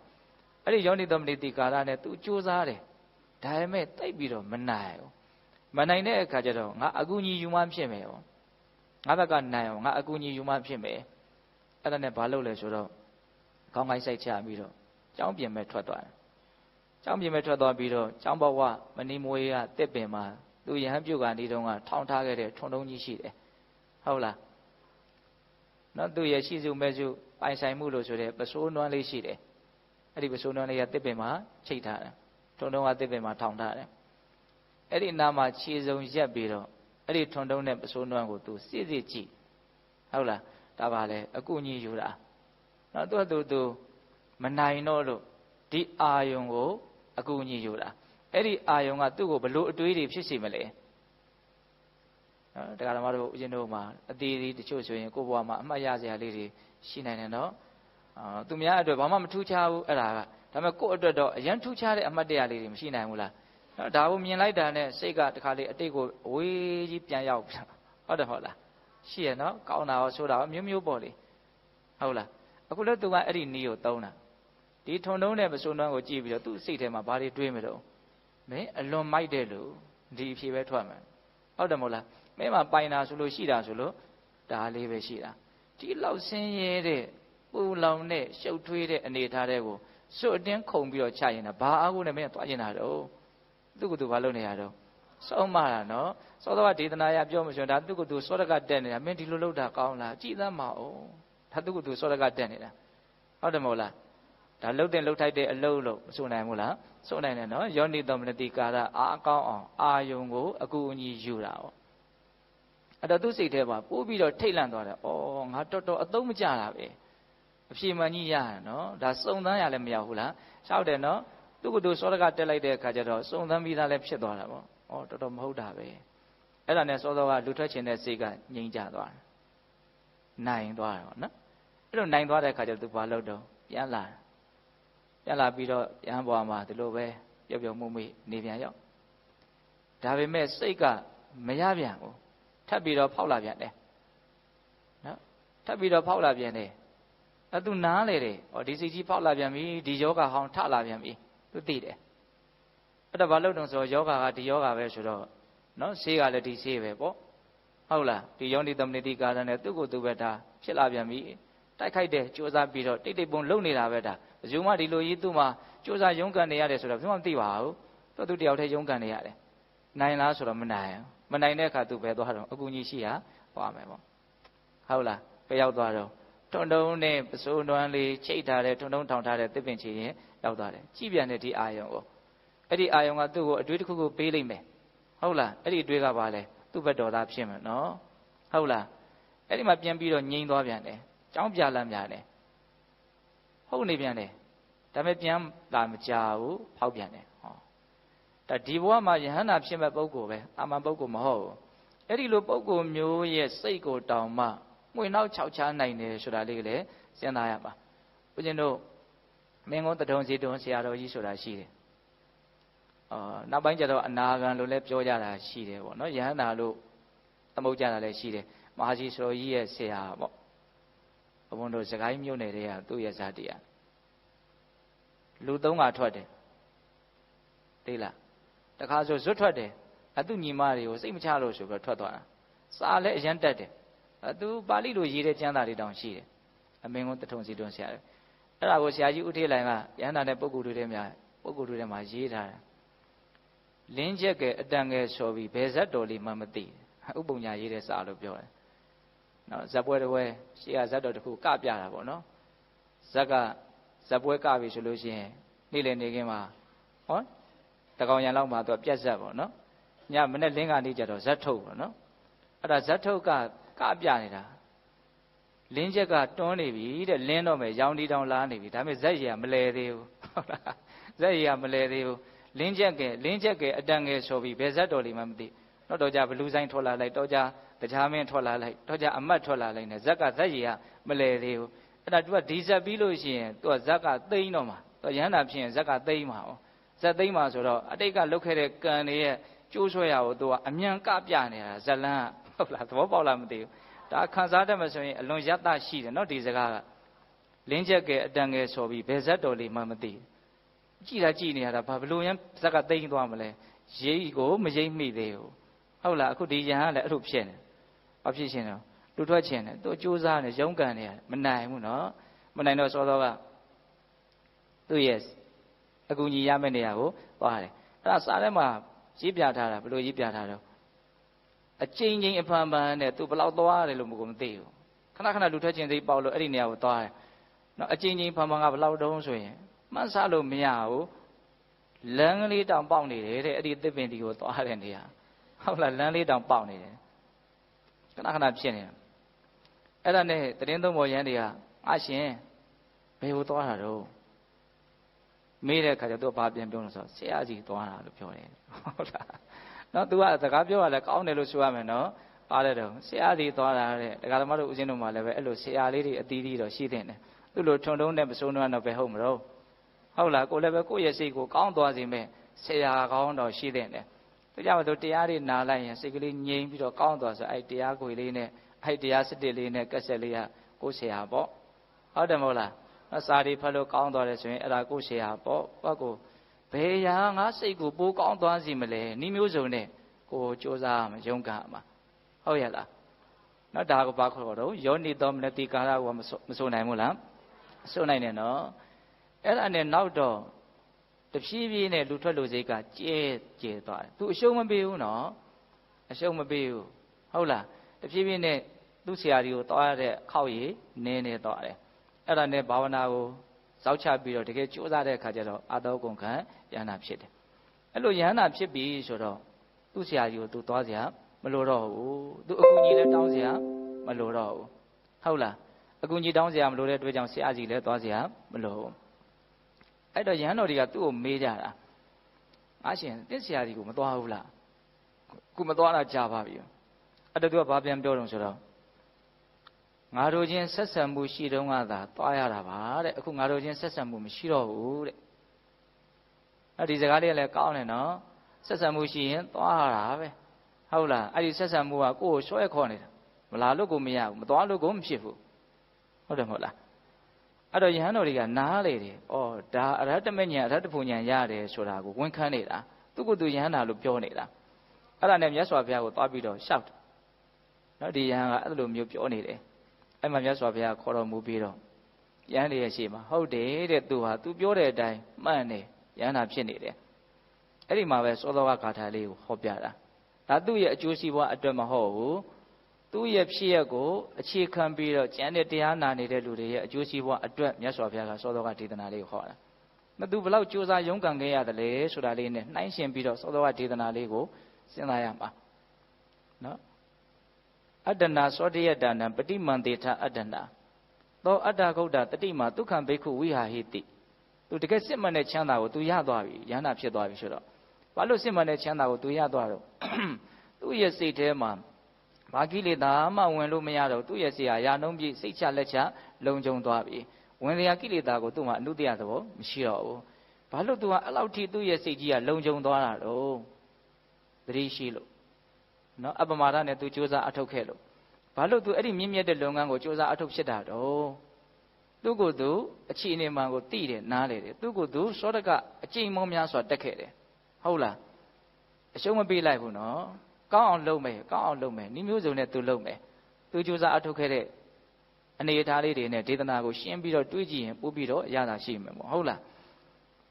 းအဲ့ဒီယောနိသောမနတိကာရနဲ့သူကြိုးစားတယ်ဒါပေမဲ့တိတ်ပြီးတော့မနိုင်ဘူးမနိုင်တဲ့အခါကျတော့ငါအကူညီယူမှဖြစ်မယ်ငါဘက်ကနိုင်အောင်ငါအကူညီယူမှဖြစ်မယ်အဲ့ဒါနဲ့ဘာလုပ်လဲဆိုတော့ခေါင်းကိုင်းစိုက်ချပြီးတော့ကျောင်းပြင်မဲ့ထွက်သွားတယ်ကျောင်းပြင်မဲ့ထွက်သွားပြီးတော့ကျောင်းဘဝမနီမွေးကတစ်ပင်မှာသူယဟန်ပြုတ်ကနေတုန်းကထောင်ထားခဲ့တဲ့ထွန်းတုံးကြီးရှိတယ်ဟုတ်လားနော်သူရဲ့ရှိစုမဲ့စုပိုင်ဆိုင်မှုလို့ဆိုတဲ့ပစိုးနွမ်းလေးရှိတယ်အဲ့ဒီပစိုးနွမ်းလေးကတစ်ပင်မှာချိတ်ထားတယ်ထွန်းတုံးကတစ်ပင်မှာထောင်ထားတယ်အဲ့ဒီနာမှာခြေစုံရက်ပြီးတော့အဲ့ဒီထွန်းတုံးနဲ့ပစိုးနွမ်းကိုသူစစ်စစ်ကြည့်ဟုတ်လားဒါပါလေအကူကြီးယူတာနော်သူမနိုင်တော့လို့ဒီအာယုံကိုအကူကြီးယူတာအဲ့ဒီအာယုံကသူ့ကိုဘလို့အတွေးတွေဖြစ်စီမလဲနော်တရားဓမ္မတို့ဦးဇင်းတို့မှာအသေးသေးတချို့ဆိုရင်ကိုယ့်ဘဝမှာအမှတ်ရစရာလေးတွေရှိနိုင်တယ်နော်သူများအတွက်ဘာမှမထူးခြားဘူးအဲ့ဒါကဒါပေမဲ့ကိုယ့်အတွက်တော့အရင်ထူးခြားတဲ့အမှတ်တရလေးတွေမရှိနိုင်ဘူးလားနော်ဒါကိုမြင်လိုက်တာနဲ့စိတ်ကတခါလေအတိတ်ကိုအဝေးကြီးပြန်ရောက်ပြီဟုတ်တယ်ဟုတ်လားရှိရနော်ကောင်းတာရောဆိုးတာရောမျိုးပေါ့လေဟုတ်လားအခုလည်းသူကအဲ့ဒီနီးကိုသုံးတာဒီထုံတုံးတဲ့ပစိုးနွမ်းကိုကြည့်ပြီးတော့သူ့စိတ်ထဲမှာဘာတွေတွေးမလို့မင်းအလွန်မိုက်တယ်လို့ဒီအဖြေပဲထွက်မယ်ဟုတ်တယ်မဟုတ်လားမင်းမှာပိုင်တာဆိုလို့ရှိတာဆိုလို့ဒါလေးပဲရှိတာဒီလောက်ဆင်းရဲတဲ့ပူလောင်တဲ့ရှုပ်ထွေးတဲ့အနေထားတွေကိုစွတ်အတင်းခုံပြီးတော့ချရင်ဘာအားကိုနဲ့မင်းသွားကျင်တာတော့သူ့ကိုယ်သူဘာလုပ်နေရတော့စောင်းမတာနော်စောတော့ဒေသနာရပြောမှဆိုရင်ဒါသူ့ကိုယ်သူစောတကတက်နေတာမင်းဒီလိုလုပ်တာကောင်းလားကြည်သမ်းမအောင်ဒါသူ့ကိုယ်သူစောတကတက်နေတာဟုတ်တယ်မဟုတ်လားဒါလှုပ်တဲ့လှုပ်ထိုက်တဲ့အလုပ်လို့မဆိုနိုင်ဘူးလားဆိုနိုင်တယ်နော်ယောနိသောမနတိကာရအားကောင်းအောင်အာယုံကိုအကူအညီယူတာပေါ့အဲ့တော့သူ့စိတ်ထဲမှာပိုးပြီးတော့ထိတ်လန့်သွားတယ်ဩငါတော်တော်အသုံးမကျတာပဲအဖြေမှန်ကြီးရရနော်ဒါစုံသန်းရလည်းမရဘူးလားရှောက်တယ်နော်သူ့ကိုယ်သူစောတကတက်လိုက်တဲ့အခါကျတော့စုံသန်းပြီးသားလည်းဖြစ်သွားတာပေါ့ဩတော်တော်မဟုတ်တာပဲအဲ့ဒါနဲ့စောစောကလူထွက်ခြင်းတဲ့စိတ်ကငြိမ်ကြသွားတယ်နိုင်သွားတယ်ပေါ့နော်အဲ့လိုနိုင်သွားတဲ့အခါကျတော့သူဘာလုပ်တော့ပြန်လာပြီးတော့ရဟန်းဘွားမှာဒီလိုပဲပျော်မှုမိနေပြန်ရောက်ဒါပေမဲ့စိတ်ကမရပြန်ဘူးထပ်ပြီးတော့ဖောက်လာပြန်တယ်နော်ထပ်ပြီးတော့ဖောက်လာပြန်တယ်အဲ့သူနားလေတယ်ဟောဒီစိတ်ကြီးဖောက်လာပြန်ပြီဒီယောဂဟောင်းထလာပြန်ပြီသူသိတယ်အဲ့တော့ဘာလို့တုံးဆိုယောဂကဒီယောဂပဲဆိုတော့နော်ဆေးကလည်းဒီဆေးပဲပေါ့ဟုတ်လားဒီယောနိသမဏတိကာရနဲ့သူ့ကိုယ်သူပဲဒါဖြစ်လာပြန်ပြီတိုက်ခိုက်တယ်ကြိုးစားပြီးတော့တိတ်တိတ်ပုံလုံနေတာပဲဒါဘယ်သူမှဒီလိုကြီးသူ့မှာကြိုးစားရုန်းကန်နေရတယ်ဆိုတော့ဘယ်မှမသိပါဘူးသူတယောက်တည်းရုန်းကန်နေရတယ်နိုင်လားဆိုတော့မနိုင်တဲ့အခါသူပဲသွားတော့အကူကြီးရှိရသွားမယ်ပေါ့ဟုတ်လားပဲရောက်သွားတော့ထွန်းတုံးနဲ့ပစိုးနွမ်းလေးချိတ်ထားတဲ့ထွန်းတုံးထောင်ထားတဲ့တစ်ပင်ချီရင်ရောက်သွားတယ်ကြည်ပြန်တဲ့ဒီအာယုံကိုအဲ့ဒီအာယုံကသူ့ကိုအတွေးတစ်ခုခုပေးလိုက်မယ်ဟုတ်လားအဲ့ဒီအတွေးကပါလဲသူ့ဘက်တော်သားဖြစ်မယ်နော်ဟုတ်လားအဲ့ဒီမှာပြန်ပြီးတော့ငြိမ်သွားပြန်တယ်ကြောင်းပြလမ်းများတယ်ဟုတ်နေပြန်တယ်ဒါပေမဲ့ပြန်လာမကြဘူးဖောက်ပြန်တယ်ဟော ဒါဒီဘဝမှာယဟန္တာဖြစ်မဲ့ပုဂ္ဂိုလ်ပဲတာမန်ပုဂ္ဂိုလ်မဟုတ်ဘူးအဲ့ဒီလိုပုဂ္ဂိုလ်မျိုးရဲ့စိတ်ကိုတောင်မှမှွေနောက်ခြောက်ချနိုင်တယ်ဆိုတာလေးကလည်းစဉ်းစားရပါဦးဇင်းတို့မင်းကုန်းတထုံစီတုံဆရာတော်ကြီးဆိုတာရှိတယ်နောက်ပိုင်းကျတော့အနာဂံလို့လည်းပြောကြတာရှိတယ်ပေါ့နော်ယဟန္တာလို့သမုတ်ကြတာလည်းရှိတယ်မဟာကြီးဆိုကြီးရဲ့ဆရာပေါ့ဘုန်းတို့စကိုင်းမြို့နယ်တွေကသူ့ရဲ့ဇာတိရလူ3ကထွက်တယ်သိလားတခါဆိုဇွတ်ထွက်တယ်သူညီမတွေကိုစိတ်မချလို့ဆိုပြီးထွက်သွားတာစာလည်းအရန်တက်တယ်သူပါဠိလိုရေးတဲ့ကျမ်းစာတွေတောင်ရှိတယ်အမင်းကုန်းတထုံစီတွန်းဆရာအဲ့ဒါကိုဆရာကြီးဦးထေးလိုင်ကယဟန္တာနဲ့ပုဂ္ဂိုလ်တွေထဲမှာရေးထားတယ်လင်းချက်ကဲအတန်ငယ်ဆိုပြီးဘယ်ဇတ်တော်လေးမှမသိဥပုံညာရေးတဲ့စာလို့ပြောတယ်နော်ဇက်ပွဲတစ်ပွဲရှေ့ကဇက်တော်တစ်ခုကပြတာပေါ့နော်ဇက်ပွဲကပြီဆိုလို့ရှိရင်နေ့လည်နေခင်းမှာဟောတကောင်ရံလောက်မှာသူကပြက်ဇက်ပေါ့နော်ညမနေ့လင်းကနေကြတော့ဇက်ထုတ်ပေါ့နော်အဲ့ဒါဇက်ထုတ်ကပြနေတာလင်းချက်ကတွန်းနေပြီတဲ့လင်းတော့မယ်ရောင်တီတောင်လာနေပြီဒါပေမဲ့ဇက်ရည်ကမလဲသေးဘူးဟုတ်လားဇက်ရည်ကမလဲသေးဘူးလင်းချက်ကဲအတန်ငယ်ဆိုပြီးဘယ်ဇက်တော်လေးမှမသိတော့ကြဘလူးဆိုင်ထွက်လာလိုက်တော့ကြတရားမင်းထွက်လာလိုက်တော့ကြအမတ်ထွက်လာလိုက်နဲ့ဇက်ကဇက်ရည်ကမလဲသေးဘူးအဲ့ဒါ तू ကဒီဇက်ပြီးလို့ရှိရင် तू ကဇက်ကသိမ့်တော့မှာ तू ရဟန္တာဖြစ်ရင်ဇက်ကသိမ့်မှာ哦ဇက်သိမ့်မှာဆိုတော့အတိတ်ကလုတ်ခဲ့တဲ့ကံတွေရဲ့ကျိုးဆွဲရကို तू ကအမြန်ကပြနေတာဇက်လန်းကဟုတ်လားသဘောပေါက်လားမသိဘူးဒါခံစားတတ်မှဆိုရင်အလွန်ယတ္တရှိတယ်နော်ဒီစကားကလင်းချက်ကဲအတန်ငယ်ဆိုပြီးဘယ်ဇက်တော်လေးမှမသိကြည့်နေရတာဘာဘလို့ရန်ဇက်ကသိမ့်သွားမလဲရိတ်ကိုမရိတ်မိသေးဘူးဟုတ်လားအခုဒီယဟန်ကလည်းအဲ့လိုဖြစ်နေဘာဖြစ်ရှင်တော့လူထွက်ချင်တယ်သူစူးစမ်းနေရုန်းကန်နေရတယ်မနိုင်ဘူးနော်မနိုင်တော့စောစောကသူ့ရဲ့အကူကြီးရမယ့်နေရာကိုသွားတယ်အဲ့ဒါစာထဲမှာရေးပြထားတာဘယ်လိုရေးပြထားတော့အချိန်ချင်းအဖန်ဖန်နဲ့သူဘယ်လောက်သွားရတယ်လို့မသိဘူးခဏခဏလူထွက်ချင်စိတ်ပေါက်လို့အဲ့ဒီနေရာကိုသွားတယ်နော်အချိန်ချင်းဖန်ဖန်ကဘယ်လောက်တုံးဆိုရင်မှတ်ဆလို့မရဘူးလမ်းကလေးတောင်ပေါက်နေတယ်တဲ့အဲ့ဒီသစ်ပင်ဒီကိုသွားတဲ့နေရာဟုတ်လားလမ်းလေးတောင်ပေါက်နေတယ်ခဏခဏဖြစ်နေတယ်အဲ့ဒါနဲ့တရင်သုံးပေါ်ရန်တွေကအရှင်ဘယ်ကိုသွားတာတော့မေးတဲ့အခါကျတော့ဘာပြန်ပြောလို့ဆိုဆရာကြီးသွားတာလို့ပြောတယ်ဟုတ်လားနော် तू ကစကားပြောရလဲကောင်းတယ်လို့ဆိုရမယ်နော်ပါတယ်တော့ဆရာကြီးသွားတာတဲ့ဒကာသမားတို့ဦးဇင်းတို့မှလည်းပဲအဲ့လိုဆရာလေးတွေအသီးသီးတော့ရှိတဲ့တယ်သူ့လိုထုံထုံနဲ့မစိုးနှွမ်းတော့ပဲဟုတ်မလို့ဟုတ်လားကိုလည်းပဲကိုယ့်ရဲ့စိတ်ကိုကောင်းသွားစေမဲ့ဆရာကောင်းတော့ရှိတဲ့တယ်ဒါကြောင့်မို့တရားတွေနာလိုက်ရင်စိတ်ကလေးငြိမ်ပြီးတော့ကောင်းသွားဆိုအဲ့တရားကိုယ်လေးနဲ့အဲ့တရားစတစ်လေးနဲ့ကက်ဆက်လေးကကိုယ်ဆရာပေါ့ဟုတ်တယ်မဟုတ်လားစာတွေဖတ်လို့ကောင်းသွားတယ်ဆိုရင်အဲ့ဒါကိုယ်ဆရာပေါ့ဘာကိုဘယ်ရာငါစိတ်ကိုပိုးကောင်းသွားစီမလဲဤမျိုးစုံနဲ့ကိုစူးစမ်းမှာရုန်းကန်မှာဟုတ်ရဲ့လားနော်ဒါကိုဘာခေါ်တော့ယောနိသောမနတိကာရကိုမဆိုနိုင်ဘူးလားဆိုနိုင်တယ်နော်အဲ့ဒါနဲ့နောက်တော့တဖြည်းဖြည်းနဲ့လူထွက်လူစိတ်ကကျဲသွားတယ်သူအရှုံးမပေးဘူးနော်အရှုံးမပေးဘူးဟုတ်လားတဖြည်းဖြည်းနဲ့သူ့ဆရာကြီးကိုသွားရတဲ့ခောက်ရည်နင်းနေသွားတယ်အဲ့ဒါနဲ့ဘာဝနာကိုဇောက်ချပြီးတော့တကယ်ကြိုးစားတဲ့အခါကျတော့အာတောကုန်ခံယဟန္တာဖြစ်တယ်အဲ့လိုယဟန္တာဖြစ်ပြီဆိုတော့သူ့ဆရာကြီးကိုသူသွားစရာမလိုတော့ဘူးသူအကူကြီးလည်းတောင်းစရာမလိုတော့ဘူးဟုတ်လားအကူကြီးတောင်းစရာမလိုတဲ့အတွက်ကြောင့်ဆရာကြီးလည်းသွားစရာမလိုဘူးအဲ့တော့ယဟန်တော်တွေကသူ့ကိုမေးကြတာငါရှင်တင့်ဆရာကြီးကိုမသွားဘူးလားခုမသွားတာကြာပါပြီအဲ့တော့သူကဘာပြန်ပြောတော့ဆိုတော့ငါတို့ချင်းဆက်ဆံမှုရှိတုန်းကသာသွားရတာပါတဲ့အခုငါတို့ချင်းဆက်ဆံမှုမရှိတော့ဘူးတဲ့အဲ့ဒီစကားလေးကလည်းကောင်းတယ်နော်ဆက်ဆံမှုရှိရင်သွားရတာပဲဟုတ်လားအဲ့ဒီဆက်ဆံမှုကကိုယ်ကိုဆွဲခေါ်နေတာမလာလို့ကိုမရဘူးမသွားလို့ကိုမဖြစ်ဘူးဟုတ်တယ်မဟုတ်လားအဲ့တော့ယဟန်တော်တွေကနားလေတယ်ဩဒါအရဟတမဉ္ဇဉ်အရဟတဖူဉ္ဇဉ်ရတယ်ဆိုတာကိုဝန်ခံနေတာသူကသူယဟန်တာလို့ပြောနေတာအဲ့ဒါနဲ့မြတ်စွာဘုရားကိုသွားပြီးတော့ရှောက်တယ်နော်ဒီယဟန်ကအဲ့လိုမျိုးပြောနေတယ်အဲ့မှာမြတ်စွာဘုရားခေါ်တော်မူပြီးတော့ယဟန်တွေရဲ့ရှေ့မှာဟုတ်တယ်တဲ့သူဟာသူပြောတဲ့အတိုင်းမှန်တယ်ယဟန်တာဖြစ်နေတယ်အဲ့ဒီမှာပဲသောသောကဂါထာလေးကိုဟောပြတာဒါသူ့ရဲ့အကျိုးစီးပွားအတွက်မဟုတ်ဘူးသူ့ရဲ့ဖြစ်ရက်ကိုအခြေခံပြီးတော့ကျမ်းတဲ့တရားနာနေတဲ့လူတွေရဲ့အကျိုးစီးပွားအတွက်မြတ်စွာဘုရားကသောသောကဒေသနာလေးကိုဟောတာမသူဘလောက်ကြိုးစားရုန်းကန်ခဲ့ရတယ်လဲဆိုတာလေးနဲ့နှိုင်းယှဉ်ပြီးတော့သောသောကဒေသနာလေးကိုစဉ်းစားရမှာနော်အတ္တနာသောတယတ္တနံပฏิမန္တေထအတ္တနာသောအတ္တဂုတ်တာတတိမာဒုက္ခဘိက္ခုဝိဟာဟိတိသူတကယ်စစ်မှန်တဲ့ချမ်းသာကိုသူရသွားပြီယန္တာဖြစ်သွားပြီဆိုတော့ ဘာလို့စစ်မှန်တဲ့ချမ်းသာကိုသူရသွားတော့သူ့ရဲ့စိတ်ထဲမှာဘာကိလေသာမှဝင်လို့မရတော့သူ့ရဲ့စိတ်ဟာရာနှုံးပြည့်စိတ်ချလက်ချလုံခြုံသွားပြီဝင်ရကိလေသာကိုသူ့မှာအနုတ္တရသဘောမရှိတော့ဘူးဘာလို့သူကအဲ့လောက်ထိသူ့ရဲ့စိတ်ကြီးကလုံခြုံသွားတာတော့သတိရှိလို့နော်အပမာဒနဲ့သူစ조사အထုတ်ခဲ့လို့ဘာလို့သူအဲ့ဒီမြင့်မြတ်တဲ့လုပ်ငန်းကိုစ조사အထုတ်ဖြစ်တာတော့သူ့ကိုယ်သူအခြေအနေမှန်ကိုသိတယ်နားလေတယ်သူ့ကိုယ်သူစောတကအကျိန်မောများစွာတက်ခဲ့တယ်ဟုတ်လားအရှုံးမပေးလိုက်ဘူးနော်ကောင်းအောင်လုပ်မယ်ကောင်းအောင်လုပ်မယ်ဤမျိုးစုံနဲ့သူလုပ်မယ်သူစ조사အထုတ်ခဲ့တဲ့အနေအထားလေးတွေနဲ့ဒေသနာကိုရှင်းပြီးတော့တွေးကြည့်ရင်ပို့ပြီးတော့အရသာရှိမယ်ပေါ့ဟုတ်လား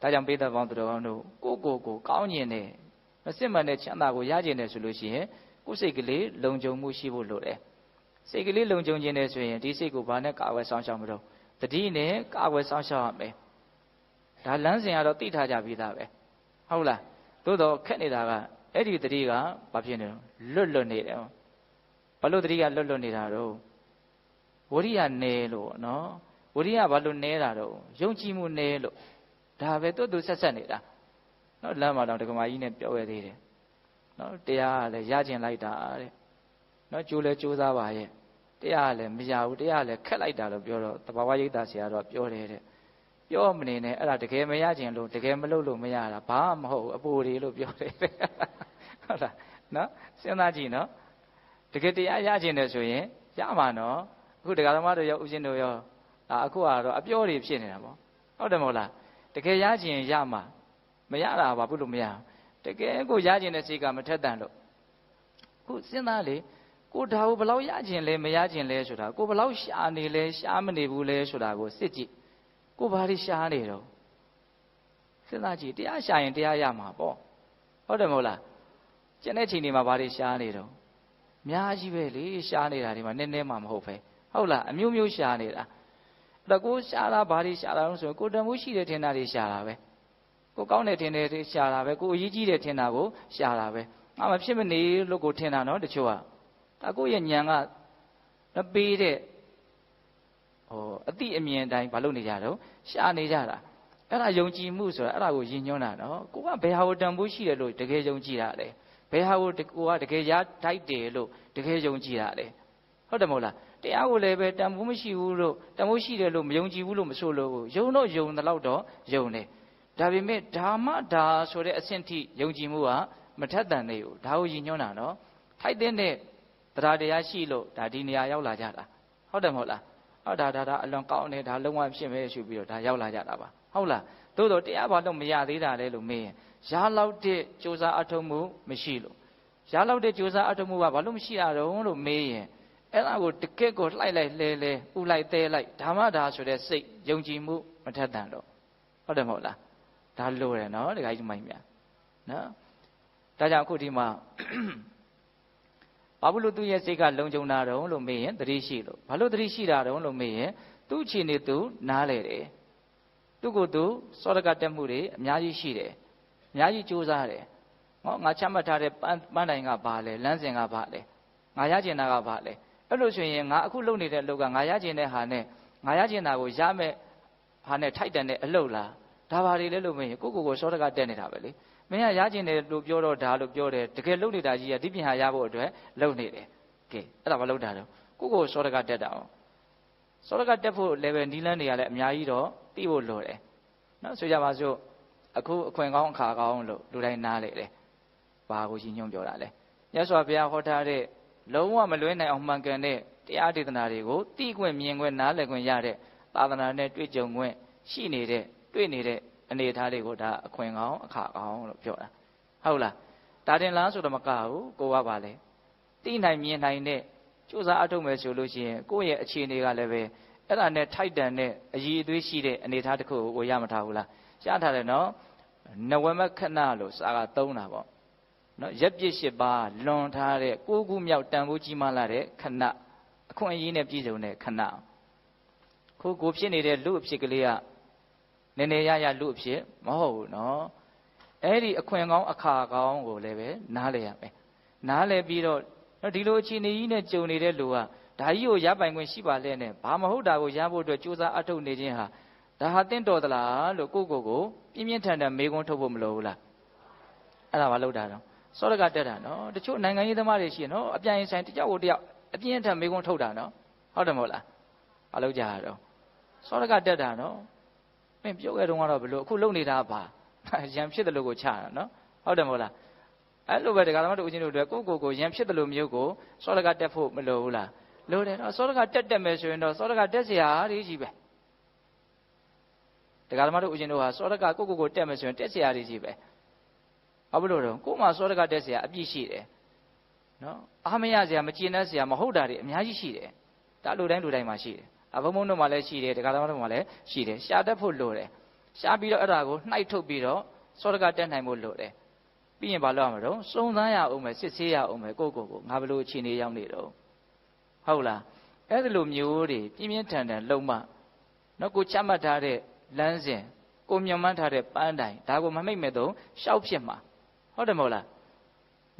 ဒါကြောင့်ပေးသက်ပေါင်းသူတော်ကောင်းတို့ကိုကောင်းကျင်တယ်မစစ်မှန်တဲ့ချမ်းသာကိုရကျင်တယ်ဆိုလို့ရှိရင်ကိုယ်စိတ်ကလေးလုံခြုံမှုရှိဖို့လိုတယ်စိတ်ကလေးလုံခြုံခြင်းနဲ့ဆိုရင်ဒီစိတ်ကိုဘာနဲ့ကာဝယ်ဆောင်ရှောက်မလို့တတိနဲ့ကာဝယ်ဆောင်ရှောက်ရမယ်ဒါလမ်းစဉ်ကတော့သိထားကြပြီးသားပဲဟုတ်လားသို့တော့ခက်နေတာကအဲ့ဒီတတိကဘာဖြစ်နေလဲလွတ်နေတယ်ဘာလို့တတိကလွတ်နေတာတော့ဝရိယနဲလို့နော်ဝရိယဘာလို့နဲတာတော့ယုံကြည်မှုနဲလို့ဒါပဲသူဆက်နေတာနော်လမ်းမှာတော့ဒကမာကြီးနဲ့ပြောရသေးတယ်နော်တရားကလည်းရကျင်လိုက်တာတဲ့နော်ကြိုးလဲကြိုးစားပါရဲ့တရားကလည်းမရဘူးတရားကလည်းခက်လိုက်တာလို့ပြောတော့တဘာဝရိပ်သာဆရာတော်ပြောတယ်တဲ့ပြောမနေနဲ့အဲ့ဒါတကယ်မရကျင်လို့တကယ်မလုပ်လို့မရတာဘာမှမဟုတ်ဘူးအပူတွေလို့ပြောတယ်ဟုတ်လားနော်စဉ်းစားကြည့်နော်တကယ်တရားရကျင်တယ်ဆိုရင်ရမှာနော်အခုတရားသမားတို့ရောဥရှင်တို့ရောအခုကတော့အပြောတွေဖြစ်နေတာပေါ့ဟုတ်တယ်မဟုတ်လားတကယ်ရကျင်ရမှာမရတာဘာဖြစ်လို့မရတကယ်ကိုရကျင်တဲ့စိတ်ကမထက်တန်လို့ခုစဉ်းစားလေကိုဒါကိုဘယ်လောက်ရကျင်လဲမရကျင်လဲဆိုတာကိုဘယ်လောက်ရှာနေလဲရှာမနေဘူးလဲဆိုတာကိုစစ်ကြည့်ကိုဘာတွေရှာနေတော့စဉ်းစားကြည့်တရားရှာရင်တရားရမှာပေါ့ဟုတ်တယ်မဟုတ်လားကျန်တဲ့ချိန်တွေမှာဘာတွေရှာနေတော့အများကြီးပဲလေရှာနေတာဒီမှာနည်းနည်းမှမဟုတ်ပဲဟုတ်လားအမျိုးမျိုးရှာနေတာအဲ့တော့ကိုရှာတာဘာတွေရှာတာလို့ဆိုရင်ကိုတန်ဖိုးရှိတဲ့ထင်တာတွေရှာတာပဲကိုကောင်းတဲ့ထင်တဲ့တွေရှာတာပဲကိုအရေးကြီးတဲ့ထင်တာကိုရှာတာပဲမဖြစ်မနေလို့ကိုထင်တာနော်တချို့ကဒါကိုရဲ့ဉာဏ်ကမပေးတဲ့အတိအမြင်တိုင်းမလုပ်နေကြတော့ရှာနေကြတာအဲ့ဒါယုံကြည်မှုဆိုတာအဲ့ဒါကိုယဉ်ညွှန်းတာနော်ကိုကဘယ်ဟာကိုတန်ဖိုးရှိတယ်လို့တကယ်ယုံကြည်တာလဲဘယ်ဟာကိုကိုကတကယ်ရထိုက်တယ်လို့တကယ်ယုံကြည်တာလဲဟုတ်တယ်မဟုတ်လားတရားကိုလည်းပဲတန်ဖိုးမရှိဘူးလို့တန်ဖိုးရှိတယ်လို့မယုံကြည်ဘူးလို့မဆိုလို့ယုံတော့ယုံတယ်လို့တော့ယုံတယ်ဒါပေမဲ့ဓမ္မဒါဆိုတဲ့အဆင့်ထိယုံကြည်မှုကမထက်တန်သေးဘူးဒါကိုယဉ်ညွှန်းတာနော်ထိုက်တဲ့တရားတရားရှိလို့ဒါဒီနေရာရောက်လာကြတာဟုတ်တယ်မဟုတ်လားဟောဒါအလွန်ကောင်းတယ်ဒါလုံးဝဖြစ်မဲ့ရှုပြီးတော့ဒါရောက်လာကြတာပါဟုတ်လားသို့တော့တရားဘာလို့မရသေးတာလဲလို့မေးရင်ရလောက်တဲ့ကြိုးစားအထောက်မှုမရှိလို့ရလောက်တဲ့ကြိုးစားအထောက်မှုကဘာလို့မရှိတာတော့လို့မေးရင်အဲ့ဒါကိုတကယ့်ကိုလှိုက်လိုက်လဲဥလိုက်သေးလိုက်ဓမ္မဒါဆိုတဲ့စိတ်ယုံကြည်မှုမထက်တန်တော့ဟုတ်တယ်မဟုတ်လားဒါလိုတယ်နော်ဒကာကြီးမိုင်းများနော်ဒါကြောင့်အခုဒီမှာဘာလို့သူ့ရဲ့စိတ်ကလုံခြုံတာတုံးလို့မေးရင်သတိရှိလို့ဘာလို့သတိရှိတာတုံးလို့မေးရင်သူ့အခြေအနေသူနားလေတယ်သူ့ကိုယ်သူစောရကတက်မှုတွေအများကြီးရှိတယ်အများကြီးကြိုးစားတယ်ဟောငါချမှတ်ထားတဲ့ပန်းတိုင်ကဘာလဲလမ်းစဉ်ကဘာလဲငါရကျင်တာကဘာလဲအဲ့လိုဆိုရင်ငါအခုလုပ်နေတဲ့အလုပ်ကငါရကျင်တဲ့ဟာနဲ့ငါရကျင်တာကိုရမဲ့ဟာနဲ့ထိုက်တန်တဲ့အလုပ်လားဒါပါလေလဲလို့မေးရင်ကိုစောရကတက်နေတာပဲလေမင်းကရကျင်တယ်လို့ပြောတော့ဒါလို့ပြောတယ်တကယ်လုပ်နေတာကြီးကဒီပြင်ဟာရဖို့အတွက်လုပ်နေတယ်ကဲအဲ့ဒါမလုပ်တာတော့ကိုစောရကတက်တာအောင်စောရကတက်ဖို့လည်းပဲနီးလန်းတွေကလည်းအများကြီးတော့သိဖို့လိုတယ်နော်ဆိုကြပါစို့အခုအခွင့်ကောင်းအခါကောင်းလို့လူတိုင်းနားလေတယ်ဘာကိုရှင်းညွှန်းပြောတာလဲမြတ်စွာဘုရားဟောထားတဲ့လုံးဝမလွဲနိုင်အောင်မှန်ကန်တဲ့တရားဒေသနာတွေကိုသိခွင့်မြင်ခွင့်နားလည်ခွင့်ရတဲ့သာသနာနဲ့တွေ့ကြုံခွင့်ရှိနေတဲ့တွေ့နေတဲ့အနေအထားလေးကိုဒါအခွင့်ကောင်းအခါကောင်းလို့ပြောတာဟုတ်လားဒါတင်လားဆိုတော့မကဘူးကိုကပါလေသိနိုင်မြင်နိုင်တဲ့ကြိုးစားအထောက်မယ်ဆိုလို့ရှိရင်ကိုယ့်ရဲ့အခြေအနေကလည်းပဲအဲ့ဒါနဲ့ထိုက်တန်တဲ့အရည်အသွေးရှိတဲ့အနေအထားတစ်ခုကိုရမထားဘူးလားရထားတယ်နော်နဝမခဏလို့စာကသုံးတာပေါ့နော်ရက်ပြည့်၈ပါးလွန်ထားတဲ့၉ခုမြောက်တန်ဖိုးကြီးမားလာတဲ့ခဏအခွင့်အရေးနဲ့ပြည့်စုံတဲ့ခဏကိုဖြစ်နေတဲ့လူအဖြစ်ကလေးကနည်းနည်းရလူအဖြစ်မဟုတ်ဘူးနော်အဲ့ဒီအခွင့်ကောင်းအခါကောင်းကိုလည်းပဲနားလည်ရမယ်နားလည်ပြီးတော့ဒီလိုအခြေအနေကြီးနဲ့ကြုံနေတဲ့လူကဒါကြီးကိုရပိုင်ခွင့်ရှိပါလဲနဲ့ဘာမဟုတ်တာကိုရဖို့အတွက်ကြိုးစားအထုတ်နေခြင်းဟာဒါဟာတင့်တော်သလားလို့ကိုပြင်းပြင်းထန်ထန်မေးခွန်းထုတ်ဖို့မလိုဘူးလား အဲ့ဒါဘာလို့တာတော့စောရကတက်တာနော်တချို့နိုင်ငံရေးသမားတွေရှိနော်အပြိုင်ဆိုင်တယောက်ကိုတယောက်အပြင်းထန်မေးခွန်းထုတ်တာနော်ဟုတ်တယ်မဟုတ်လားဘာလို့ကြရတော့စောရကတက်တာနော်မင်းပြောခဲ့တော့ကတော့ဘလို့အခုလုံနေတာပါရံဖြစ်တယ်လို့ကိုချတာနော်ဟုတ်တယ်မဟုတ်လားအဲ့လိုပဲတရားဓမ္မတို့ဦးချင်းတို့အတွက်ကိုရံဖြစ်တယ်လို့မျိုးကိုစောရကတက်ဖို့မလိုဘူးလားလိုတယ်နော်စောရကတက်မယ်ဆိုရင်တော့စောရကတက်เสียရကြီးပဲတရားဓမ္မတို့ဦးချင်းတို့ဟာစောရကကိုတက်မယ်ဆိုရင်တက်เสียရကြီးပဲဘာဖြစ်လို့တော့ကို့မှာစောရကတက်เสียအပြည့်ရှိတယ်နော်အားမရเสียမကျင်တတ်เสียမဟုတ်တာတွေအများကြီးရှိတယ်ဒါလူတိုင်းမှာရှိတယ်ဘုံဘုံတို့မှာလည်းရှိတယ်တရားဓမ္မတို့မှာလည်းရှိတယ်ရှာတတ်ဖို့လိုတယ်ရှားပြီးတော့အဲ့ဒါကိုနှိုက်ထုတ်ပြီးတော့စောရကတက်နိုင်ဖို့လိုတယ်ပြီးရင်ဘာလုပ်ရမလို့စုံစမ်းရအောင်မယ်စစ်ဆေးရအောင်မယ်ကိုငါဘလို့အခြေအနေရောက်နေတော့ဟုတ်လားအဲ့ဒီလိုမျိုးတွေပြင်းပြင်းထန်ထန်လုံမှနော်ကိုချမှတ်ထားတဲ့လမ်းစဉ်ကိုမြင်မှန်းထားတဲ့ပန်းတိုင်ဒါကိုမမိတ်မဲ့တော့ရှောက်ဖြစ်မှာဟုတ်တယ်မဟုတ်လာ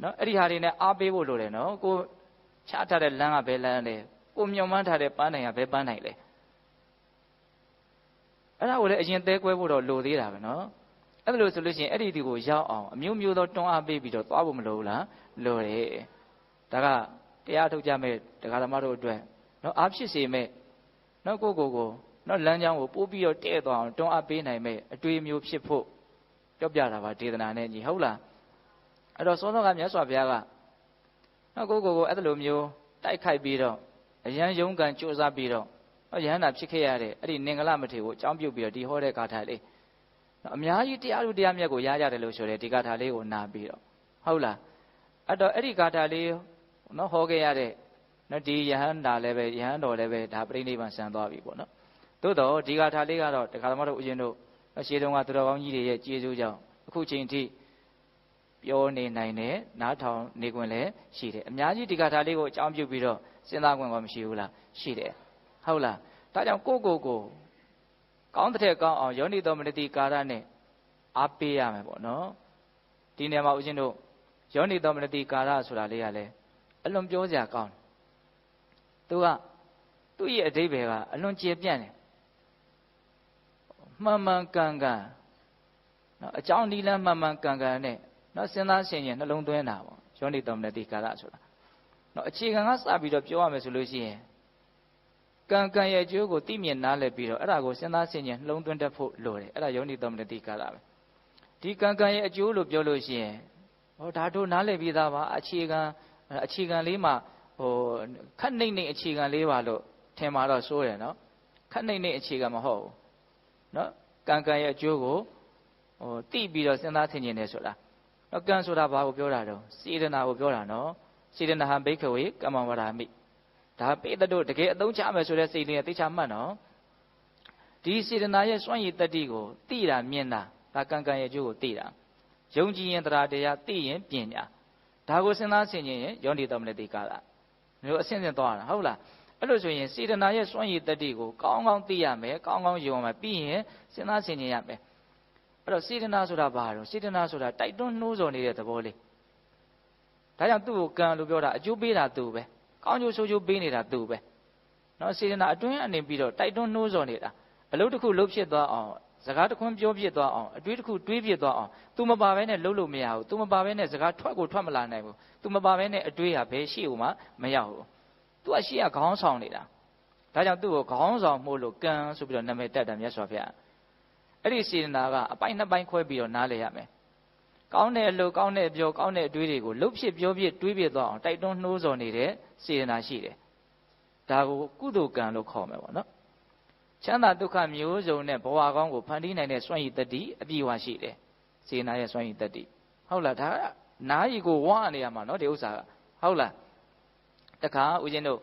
းနော်အဲ့ဒီဟာတွေနဲ့အားပေးဖို့လိုတယ်နော်ကိုချထားတဲ့လမ်းကဘယ်လမ်းလဲကိုမြင်မှန်းထားတဲ့ပန်းတိုင်ကဘယ်ပန်းတိုင်လဲအဲ့ဒါကိုလည်းအရင်သဲကွဲဖို့တော့လိုသေးတာပဲနော်အဲ့ဒါလို့ဆိုလို့ရှိရင်အဲ့ဒီဒီကိုရောက်အောင်အမျိုးမျိုးသောတွန်းအားပေးပြီးတော့သွားဖို့မလိုဘူးလားလိုတယ်ဒါကတရားထုတ်ကြမဲ့တရားဓမ္မတို့အတွက်နော်အားဖြစ်စေမဲ့နော်ကိုနော်လမ်းကြောင်းကိုပို့ပြီးတော့တဲ့သွားအောင်တွန်းအားပေးနိုင်မဲ့အတွေ့အမျိုးဖြစ်ဖို့ပြောပြတာပါဒေသနာနဲ့ညီဟုတ်လားအဲ့တော့စောစောကမြတ်စွာဘုရားကနော်ကိုအဲ့ဒါလိုမျိုးတိုက်ခိုက်ပြီးတော့အရန်ယုံကန်ကြိုးစားပြီးတော့ရဟန္တာဖြစ်ခဲ့ရတဲ့အဲ့ဒီနင်္ဂလမထေရကိုအကြောင်းပြုပြီးတော့ဒီဟောတဲ့ဂါထာလေးအများကြီးတရားလူတရားမြတ်ကိုရကြတယ်လို့ဆိုတဲ့ဒီဂါထာလေးကိုနာပြီးတော့ဟုတ်လားအဲ့တော့အဲ့ဒီဂါထာလေးနော်ဟောခဲ့ရတဲ့နော်ဒီယဟန္တာလည်းပဲယဟန်တော်လည်းပဲဒါပြိဋိဘံဆံသွားပြီပေါ့နော်သို့တော့ဒီဂါထာလေးကတော့တရားဓမ္မတို့ဦးဇင်းတို့ရှေးတုန်းကသူတော်ကောင်းကြီးတွေရဲ့ကျေးဇူးကြောင့်အခုချိန်ထိပြောနေနိုင်တယ်နားထောင်နေခွင့်လည်းရှိတယ်အများကြီးဒီဂါထာလေးကိုအကြောင်းပြုပြီးတော့စဉ်းစားခွင့်ကမရှိဘူးလားရှိတယ်ဟုတ်လားဒါကြောင့်ကိုကောင်းတဲ့ကောင်းအောင်ယောနိသောမနတိကာရနဲ့အားပေးရမယ်ပေါ့နော်ဒီနေရာမှာဦးဇင်းတို့ယောနိသောမနတိကာရဆိုတာလေးကလည်းအလွန်ပြောစရာကောင်းတယ်သူ့ရဲ့အဓိပ္ပာယ်ကအလွန်ကျေပြန့်တယ်မှန်မှန်ကန်ကန်နော်အကြောင်းဒီလမ်းမှန်မှန်ကန်ကန်နဲ့နော်စဉ်းစားဆင်ခြင်နှလုံးသွင်းတာပေါ့ယောနိသောမနတိကာရဆိုတာနော်အခြေခံကစပြီးတော့ပြောရမယ်ဆိုလို့ရှိရင်ကံရဲ့အကျိုးကိုသိမြင်နားလည်ပြီးတော့အဲ့ဒါကိုစဉ်းစားဆင်ခြင်နှလုံးသွင်းတတ်ဖို့လိုတယ်အဲ့ဒါယောနိသောမနတိကာရပဲဒီကံရဲ့အကျိုးလို့ပြောလို့ရှိရင်ဒါတို့နားလည်ပြီးသားပါအခြေခံလေးမှာခက်နှိမ့်နှိမ့်အခြေခံလေးပါလို့ထင်မှာတော့စိုးတယ်နော်ခက်နှိမ့်နှိမ့်အခြေခံမဟုတ်ဘူးနော်ကံရဲ့အကျိုးကိုသိပြီးတော့စဉ်းစားဆင်ခြင်နေဆိုတာနော်ကံဆိုတာဘာကိုပြောတာတော့စေတနာကိုပြောတာနော်စေတနာဟံဘိက္ခဝေကမ္မဝရမိဒါပိတ္တတို့တကယ်အသုံးချမယ်ဆိုတဲ့စိတ်လေးသိချမှတ်နော်ဒီစေတနာရဲ့စွန့်ရည်တတ္တိကိုသိတာမြင်တာဒါကံရဲ့အကျိုးကိုသိတာယုံကြည်ရင်တရားတရားသိရင်ပညာဒါကိုစဉ်းစားဆင်ခြင်ရင်ယောနိသောမနတိကာရမျိုးအဆင့်ဆင့်သွားတာဟုတ်လားအဲ့လိုဆိုရင်စေတနာရဲ့စွန့်ရည်တတ္တိကိုကောင်းကောင်းသိရမယ်ကောင်းကောင်းယုံရမယ်ပြီးရင်စဉ်းစားဆင်ခြင်ရမယ်အဲ့တော့စေတနာဆိုတာဘာလို့စေတနာဆိုတာတိုက်တွန်းနှိုးဆော်နေတဲ့သဘောလေးဒါကြောင့်သူ့ကိုကံလို့ပြောတာအကျိုးပေးတာသူပဲကောင်းကျိုးဆိုးကျိုးပေးနေတာသူပဲနော်စေတနာအတွင်းအနေပြီးတော့တိုက်တွန်းနှိုးဆော်နေတာအလုပ်တစ်ခုလုပ်ဖြစ်သွားအောင်စကားတစ်ခွန်းပြောဖြစ်သွားအောင်အတွေးတစ်ခုတွေးဖြစ်သွားအောင် तू မပါဘဲနဲ့လုပ်လို့မရဘူး तू မပါဘဲနဲ့စကားထွက်မလာနိုင်ဘူး तू မပါဘဲနဲ့အတွေးဟာဘယ်ရှိဦးမှမရောက်ဘူး तू ကရှိရခေါင်းဆောင်နေတာဒါကြောင့်သူ့ကိုခေါင်းဆောင်မှုလို့ကံဆိုပြီးတော့နာမည်တက်တာမြတ်စွာဘုရားအဲ့ဒီစေတနာကအပိုင်းနှစ်ပိုင်းခွဲပြီးတော့နားလည်ရမယ်ကောင်းတဲ့အလုပ်ကောင်းတဲ့အပြောကောင်းတဲ့အတွေးတွေကိုလှုပ်ဖြစ်ပြောဖြစ်တွေးဖြစ်သွားအောင်တိုက်တွန်းနှိုးဆော်နေတဲ့စေတနာရှိတယ်ဒါကိုကုသိုလ်ကံလို့ခေါ်မယ်ပေါ့နော်ချမ်းသာဒုက္ခမျိုးစုံနဲ့ဘဝကောင်းကိုဖန်တီးနိုင်တဲ့စွမ်းရည်တတ္တိအပြည့်အဝရှိတယ်စေနာရဲ့စွမ်းရည်တတ္တိဟုတ်လားဒါကနားရီကိုဝါနေရမှာနော်ဒီဥစ္စာကဟုတ်လားတခါဦးဇင်းတို့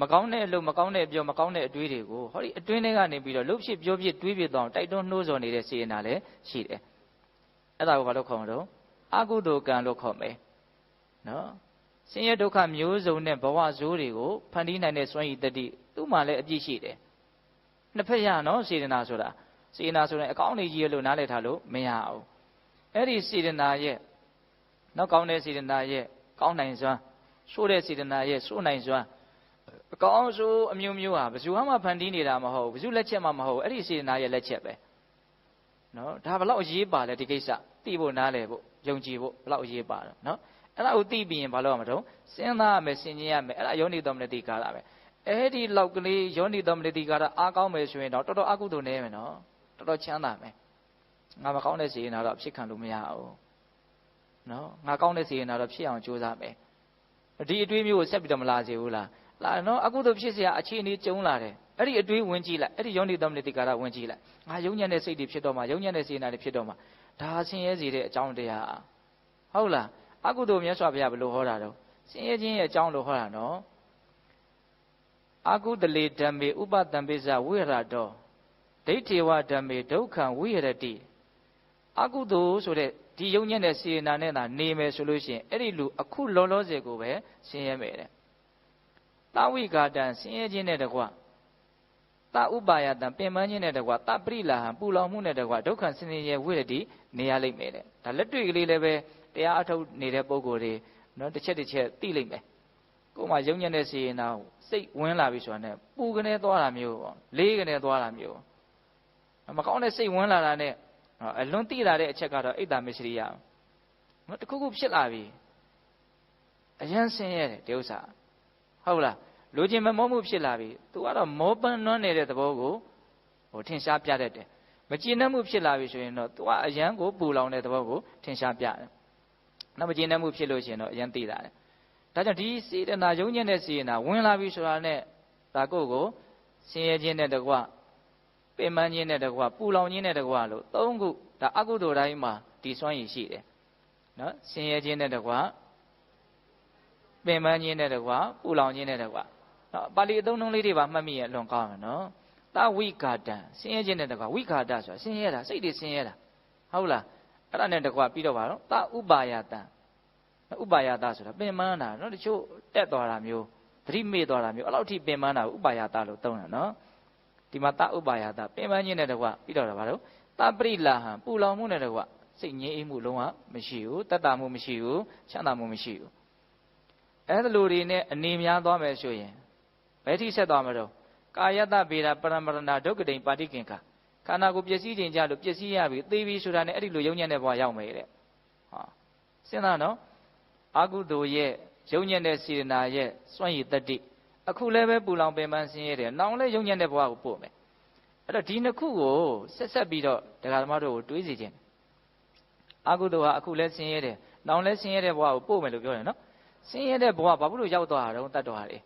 မကောင်းတဲ့အလုပ်မကောင်းတဲ့အပြောမကောင်းတဲ့အတွေးတွေကိုဟောဒီအတွင်းထဲကနေပြီးတော့လှုပ်ဖြစ်ပြောဖြစ်တွေးဖြစ်သွားအောင်တိုက်တွန်းနှိုးဆော်နေတဲ့စေနာလည်းရှိတယ်အဲ့ဒါကိုဘာလို့ခေါ်မလို့အကုသိုလ်ကံလို့ခေါ်မယ်နော်ဆင်းရဲဒုက္ခမျိုးစုံနဲ့ဘဝဆိုးတွေကိုဖန်တီးနိုင်တဲ့စွမ်းရည်တတ္တိသူ့မှာလည်းအပြည့်ရှိတယ်နှစ်ဖက်ရနော်စေတနာဆိုတာစေတနာဆိုရင်အကောင်းကြီးလို့နားလည်ထားလို့မရဘူးအဲ့ဒီစေတနာရဲ့နောက်ကောင်းတဲ့စေတနာရဲ့ကောင်းနိုင်စွမ်းဆိုးတဲ့စေတနာရဲ့ဆိုးနိုင်စွမ်းအကောင်းဆိုးအမျိုးမျိုးဟာဘယ်သူမှဖန်တီးနေတာမဟုတ်ဘူးဘယ်သူလက်ချက်မှမဟုတ်ဘူးအဲ့ဒီစေတနာရဲ့လက်ချက်ပဲ နော်ဒါဘလောက်အရေးပါလဲဒီကိစ္စသိဖို့နားလည်ဖို့ယုံကြည်ဖို့ဘလောက်အရေးပါတော့နော်အဲ့ဒါကိုသိပြီးရင်ဘာလို့ရမှာတော့စဉ်းစားရမယ်ဆင်ခြင်ရမယ်အဲ့ဒါယောနိသောမနတိကာရပဲအဲ့ဒီလောက်ကလေးယောနိသောမနတိကာရအားကောင်းမယ်ဆိုရင်တော့တော်တော်အကုသိုလ်နေမယ်နော်တော်တော်ချမ်းသာမယ်ငါမကောင်းတဲ့စေနာတော့ဖြစ်ခံလို့မရဘူးနော်ငါကောင်းတဲ့စေနာတော့ဖြစ်အောင်ကြိုးစားမယ်ဒီအတွေးမျိုးကိုဆက်ပြီးတော့မလာစေဘူးလားလာနော်အကုသိုလ်ဖြစ်เสียအခြေအနေကျုံလာတယ်အဲ့ဒီအတွေးဝင်ကြည့်လိုက်အဲ့ဒီယောနိသောမနတိကာရဝင်ကြည့်လိုက်ငါယုံညံ့တဲ့စိတ်တွေဖြစ်တော့မှယုံညံ့တဲ့စေနာတွေဖြစ်တော့မှဒါဆင်းရဲစေတဲ့အကြောင်းတရားဟုတ်လားအကုသိုလ်မြတ်စွာဘုရားဘယ်လိုဟောတာတော့ဆင်းရဲခြင်းရဲ့အကြောင်းလို့ဟောတာနော်အကုသလေဓမ္မေဥပတံပိစဝိရတောဒိဋ္ဌေဝဓမ္မေဒုက္ခံဝိရတိအကုသိုလ်ဆိုတဲ့ဒီယုံညံ့တဲ့စေနာနဲ့သာနေမယ်ဆိုလို့ရှိရင်အဲ့ဒီလူအခုလောလောဆယ်ကိုပဲဆင်းရဲမယ်တဲ့တဝိကာတံဆင်းရဲခြင်းနဲ့တကွတဥပါယတံပင်ပန်းခြင်းနဲ့တကွတပရိလာဟံပူလောင်မှုနဲ့တကွဒုက္ခဆင်းရဲဝိရတိနေရလိမ့်မယ်တဲ့ဒါလက်တွေ့ကလေးလည်းပဲတရားအထုတ်နေတဲ့ပုဂ္ဂိုလ်တွေနော်တစ်ချက်သိလိမ့်မယ်ကိုယ်မှယုံညံ့တဲ့စေနာစိတ်ဝင်လာပြီဆိုတာနဲ့ပူကနေသွားတာမျိုးပေါ့လေးကနေသွားတာမျိုးမကောင်းတဲ့စိတ်ဝင်လာတာနဲ့အလွန်သိလာတဲ့အချက်ကတော့အိတ်တာမစ္စရိယနော်တခုခုဖြစ်လာပြီအယံဆင်းရဲတယ်ဒီဥစ္စာဟုတ်လားလူချင်းမမောမှုဖြစ်လာပြီသူကတော့မောပန်းနွမ်းနေတဲ့သဘောကိုထင်ရှားပြတတ်တယ်မကျေနပ်မှုဖြစ်လာပြီဆိုရင်တော့သူကအယံကိုပူလောင်တဲ့သဘောကိုထင်ရှားပြတယ်နောက်မကျေနပ်မှုဖြစ်လို့ရှိရင်တော့အယံသိလာတယ်ဒါကြောင့်ဒီစေတနာယုံညံ့တဲ့စေတနာဝင်လာပြီဆိုတာနဲ့ဒါကိုဆင်းရဲခြင်းနဲ့တကွပင်ပန်းခြင်းနဲ့တကွပူလောင်ခြင်းနဲ့တကွလို့သုံးခုဒါအကုသိုလ်တိုင်းမှာတည်ဆွမ်းရည်ရှိတယ်နော်ဆင်းရဲခြင်းနဲ့တကွပင်ပန်းခြင်းနဲ့တကွပူလောင်ခြင်းနဲ့တကွနော်ပါဠိအသုံးနှုန်းလေးတွေပါမှတ်မိရင်အလွန်ကောင်းတယ်နော်တဝိကာတံဆင်းရဲခြင်းနဲ့တကွဝိကာတဆိုတာဆင်းရဲတာစိတ်တွေဆင်းရဲတာဟုတ်လားအဲ့ဒါနဲ့တကွပြီးတော့ပါတော့တဥပါယတံဥပါယတဆိုတာပင်ပန်းတာနော်တချို့တက်သွားတာမျိုးသတိမေ့သွားတာမျိုးအဲ့လောက်ထိပင်ပန်းတာကိုဥပါယတလို့သုံးတယ်နော်ဒီမှာတဥပါယတပင်ပန်းခြင်းနဲ့တကွပြီးတော့ပါတော့တပရိလာဟံပူလောင်မှုနဲ့တကွစိတ်ငြိမ်းအေးမှုလုံးဝမရှိဘူးတတ်တာမှုမရှိဘူးချမ်းသာမှုမရှိဘူးအဲ့ဒါလိုတွေနဲ့အနေများသွားမယ်ဆိုရင်ဘယ်ထိဆက်သွားမလို့ကာယတဗေဒပရမရဏဒုက္ကတိပါတိကင်္ခခန္ဓာကိုယ်ပျက်စီးခြင်းကြလို့ပျက်စီးရပြီသေပြီဆိုတာနဲ့အဲ့ဒီလိုယုံညံ့တဲ့ဘဝရောက်မယ်တဲ့ဟာစဉ်းစားနော်အကုသိုလ်ရဲ့ယုံညံ့တဲ့စေတနာရဲ့စွန့်ရည်တတ္တိအခုလည်းပဲပူလောင်ပင်ပန်းဆင်းရဲတယ်နောင်လည်းယုံညံ့တဲ့ဘဝကိုပို့မယ်အဲ့တော့ဒီနှစ်ခုကိုဆက်ပြီးတော့တရားဓမ္မတို့ကိုတွေးစီခြင်းအကုသိုလ်ဟာအခုလည်းဆင်းရဲတယ်နောင်လည်းဆင်းရဲတဲ့ဘဝကိုပို့မယ်လို့ပြောတယ်နော်ဆင်းရဲတဲ့ဘဝဘာဖြစ်လို့ရောက်သွားတာတော့တတ်တော်ဟာလ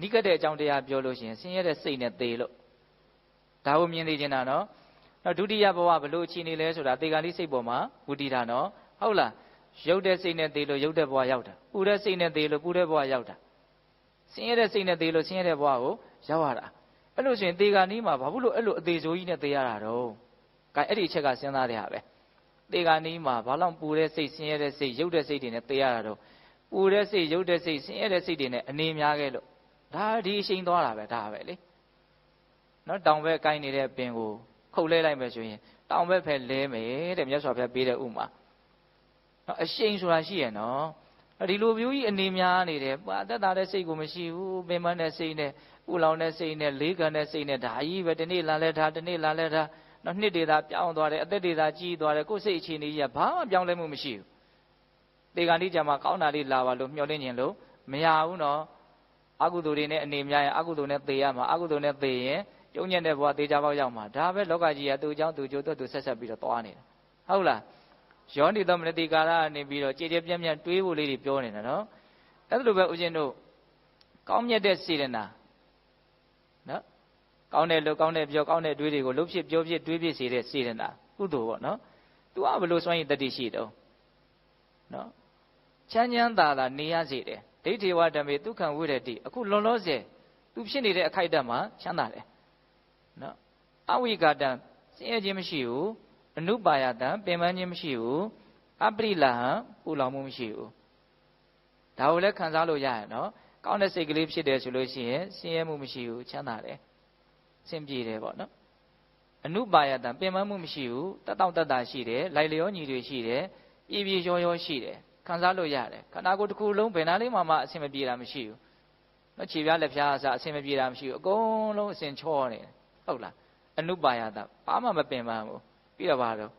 ေနိကတဲ့အကြောင်းတရားပြောလို့ရှိရင်ဆင်းရဲတဲ့စိတ်နဲ့သေလို့ဒါကိုမြင်သိချင်တာနော်နောက်ဒုတိယဘဝဘလို့အခြေအနေလဲဆိုတာသေဂာလိစိတ်ပေါ်မှာဝတ္တိတာနော်ဟုတ်လားရုပ်တဲ့စိတ်နဲ့သေလို့ရုပ်တဲ့ဘဝရောက်တာပူတဲ့စိတ်နဲ့သေလို့ပူတဲ့ဘဝရောက်တာဆင်းရဲတဲ့စိတ်နဲ့သေလို့ဆင်းရဲတဲ့ဘဝကိုရောက်ရတာအဲ့လို့ဆိုရင်သေဂာနီးမှာဘာဖြစ်လို့အဲ့လိုအသေးဆိုးကြီးနဲ့သေရတာတော့ကဲအဲ့ဒီအချက်ကစဉ်းစားရတာပဲသေဂာနီးမှာဘာလို့ပူတဲ့စိတ်ဆင်းရဲတဲ့စိတ်ရုပ်တဲ့စိတ်တွေနဲ့သေရတာတော့ပူတဲ့စိတ်ရုပ်တဲ့စိတ်ဆင်းရဲတဲ့စိတ်တွေနဲ့အနေများခဲ့လို့ဒါဒီအရှိန်သွားတာပဲဒါပဲလေနော်တောင်ဘက်ကိုင်းနေတဲ့ပင်ကိုခုတ်လဲလိုက်မယ်ဆိုရင်တောင်ဘက်ဖက်လဲမယ်တဲ့မြတ်စွာဘုရားပေးတဲ့ဥမာနော်အရှိန်ဆိုတာရှိရနော်ဒီလိုမျိုးကြီးအနေများနေတယ်ပါသက်သာတဲ့စိတ်ကိုမရှိဘူးပင်ပန်းတဲ့စိတ်နဲ့ပူလောင်တဲ့စိတ်နဲ့လေးကန်တဲ့စိတ်နဲ့ဒါကြီးပဲဒီနေ့လာလဲထားဒီနေ့လာလဲထားနော်နှစ်တွေသာပြောင်းသွားတယ်အသက်တွေသာကြီးသွားတယ်ကိုယ်စိတ်အခြေအနေကြီးကဘာမှပြောင်းလဲမှုမရှိဘူးတေဂာတိကြမှာကောင်းတာလေးလာပါလို့မျှော်လင့်ခြင်းလို့မရဘူးနော်အကုသိုလ်တွေနဲ့အနေများရင်အကုသိုလ်နဲ့သေရမှာအကုသိုလ်နဲ့သေရင်ကျုံညံ့တဲ့ဘဝသေချာပေါက်ရောက်မှာဒါပဲလောကကြီးကသူ့အကြောင်းသူ့ကျိုးသူဆက်ဆက်ပြီးတော့သွားနေတာဟုတ်လားယောနိသောမနတိကာရကနေပြီးတော့ကြည်ကြပြန့်ပြန့်တွေးဖို့လေးတွေပြောနေတာနော်အဲ့လိုပဲဦးဇင်းတို့ကောင်းမြတ်တဲ့စေတနာနော်ကောင်းတဲ့လူကောင်းတဲ့ပြောကောင်းတဲ့တွေးတွေကိုလှုပ်ဖြစ်ပြောဖြစ်တွေးဖြစ်စေတဲ့စေတနာကုသိုလ်ပေါ့နော်သူကဘယ်လိုစွန့်ရည်တတ္တိရှိတော့နော်ချမ်းချမ်းသာသာနေရစေတယ်ဒိဋ္ဌိဝဓမ္မေဒုက္ခံဝိရတိအခုလောလောဆယ်သူဖြစ်နေတဲ့အခိုက်အတန့်မှာချမ်းသာတယ်နော်အဝိကာတံဆင်းရဲခြင်းမရှိဘူးအနုပါယတံပင်ပန်းခြင်းမရှိဘူးအပရိလဟံပူလောင်မှုမရှိဘူးဒါကိုလည်းခံစားလို့ရရနော်ကောင်းတဲ့စိတ်ကလေးဖြစ်တယ်ဆိုလို့ရှိရင်ဆင်းရဲမှုမရှိဘူးချမ်းသာတယ်အဆင်ပြေတယ်ပေါ့နော်အနုပါယတံပင်ပန်းမှုမရှိဘူးတတ်တောင့်တတ်တာရှိတယ်လိုက်လျောညီတွေရှိတယ်ပြည့်ပြည့်ရောရောရှိတယ်ခံစားလို့ရတယ်ခန္ဓာကိုယ်တစ်ခုလုံးဘယ်နာလေးမှအဆင်မပြေတာမရှိဘူးနော်ခြေပြားလက်ဖြားအစအဆင်မပြေတာမရှိဘူးအကုန်လုံးအဆင်ချောနေတယ်ဟုတ်လား အနုပါယတာဘာမှမပင်ပန်းဘူးပြီးတော့ဘာလို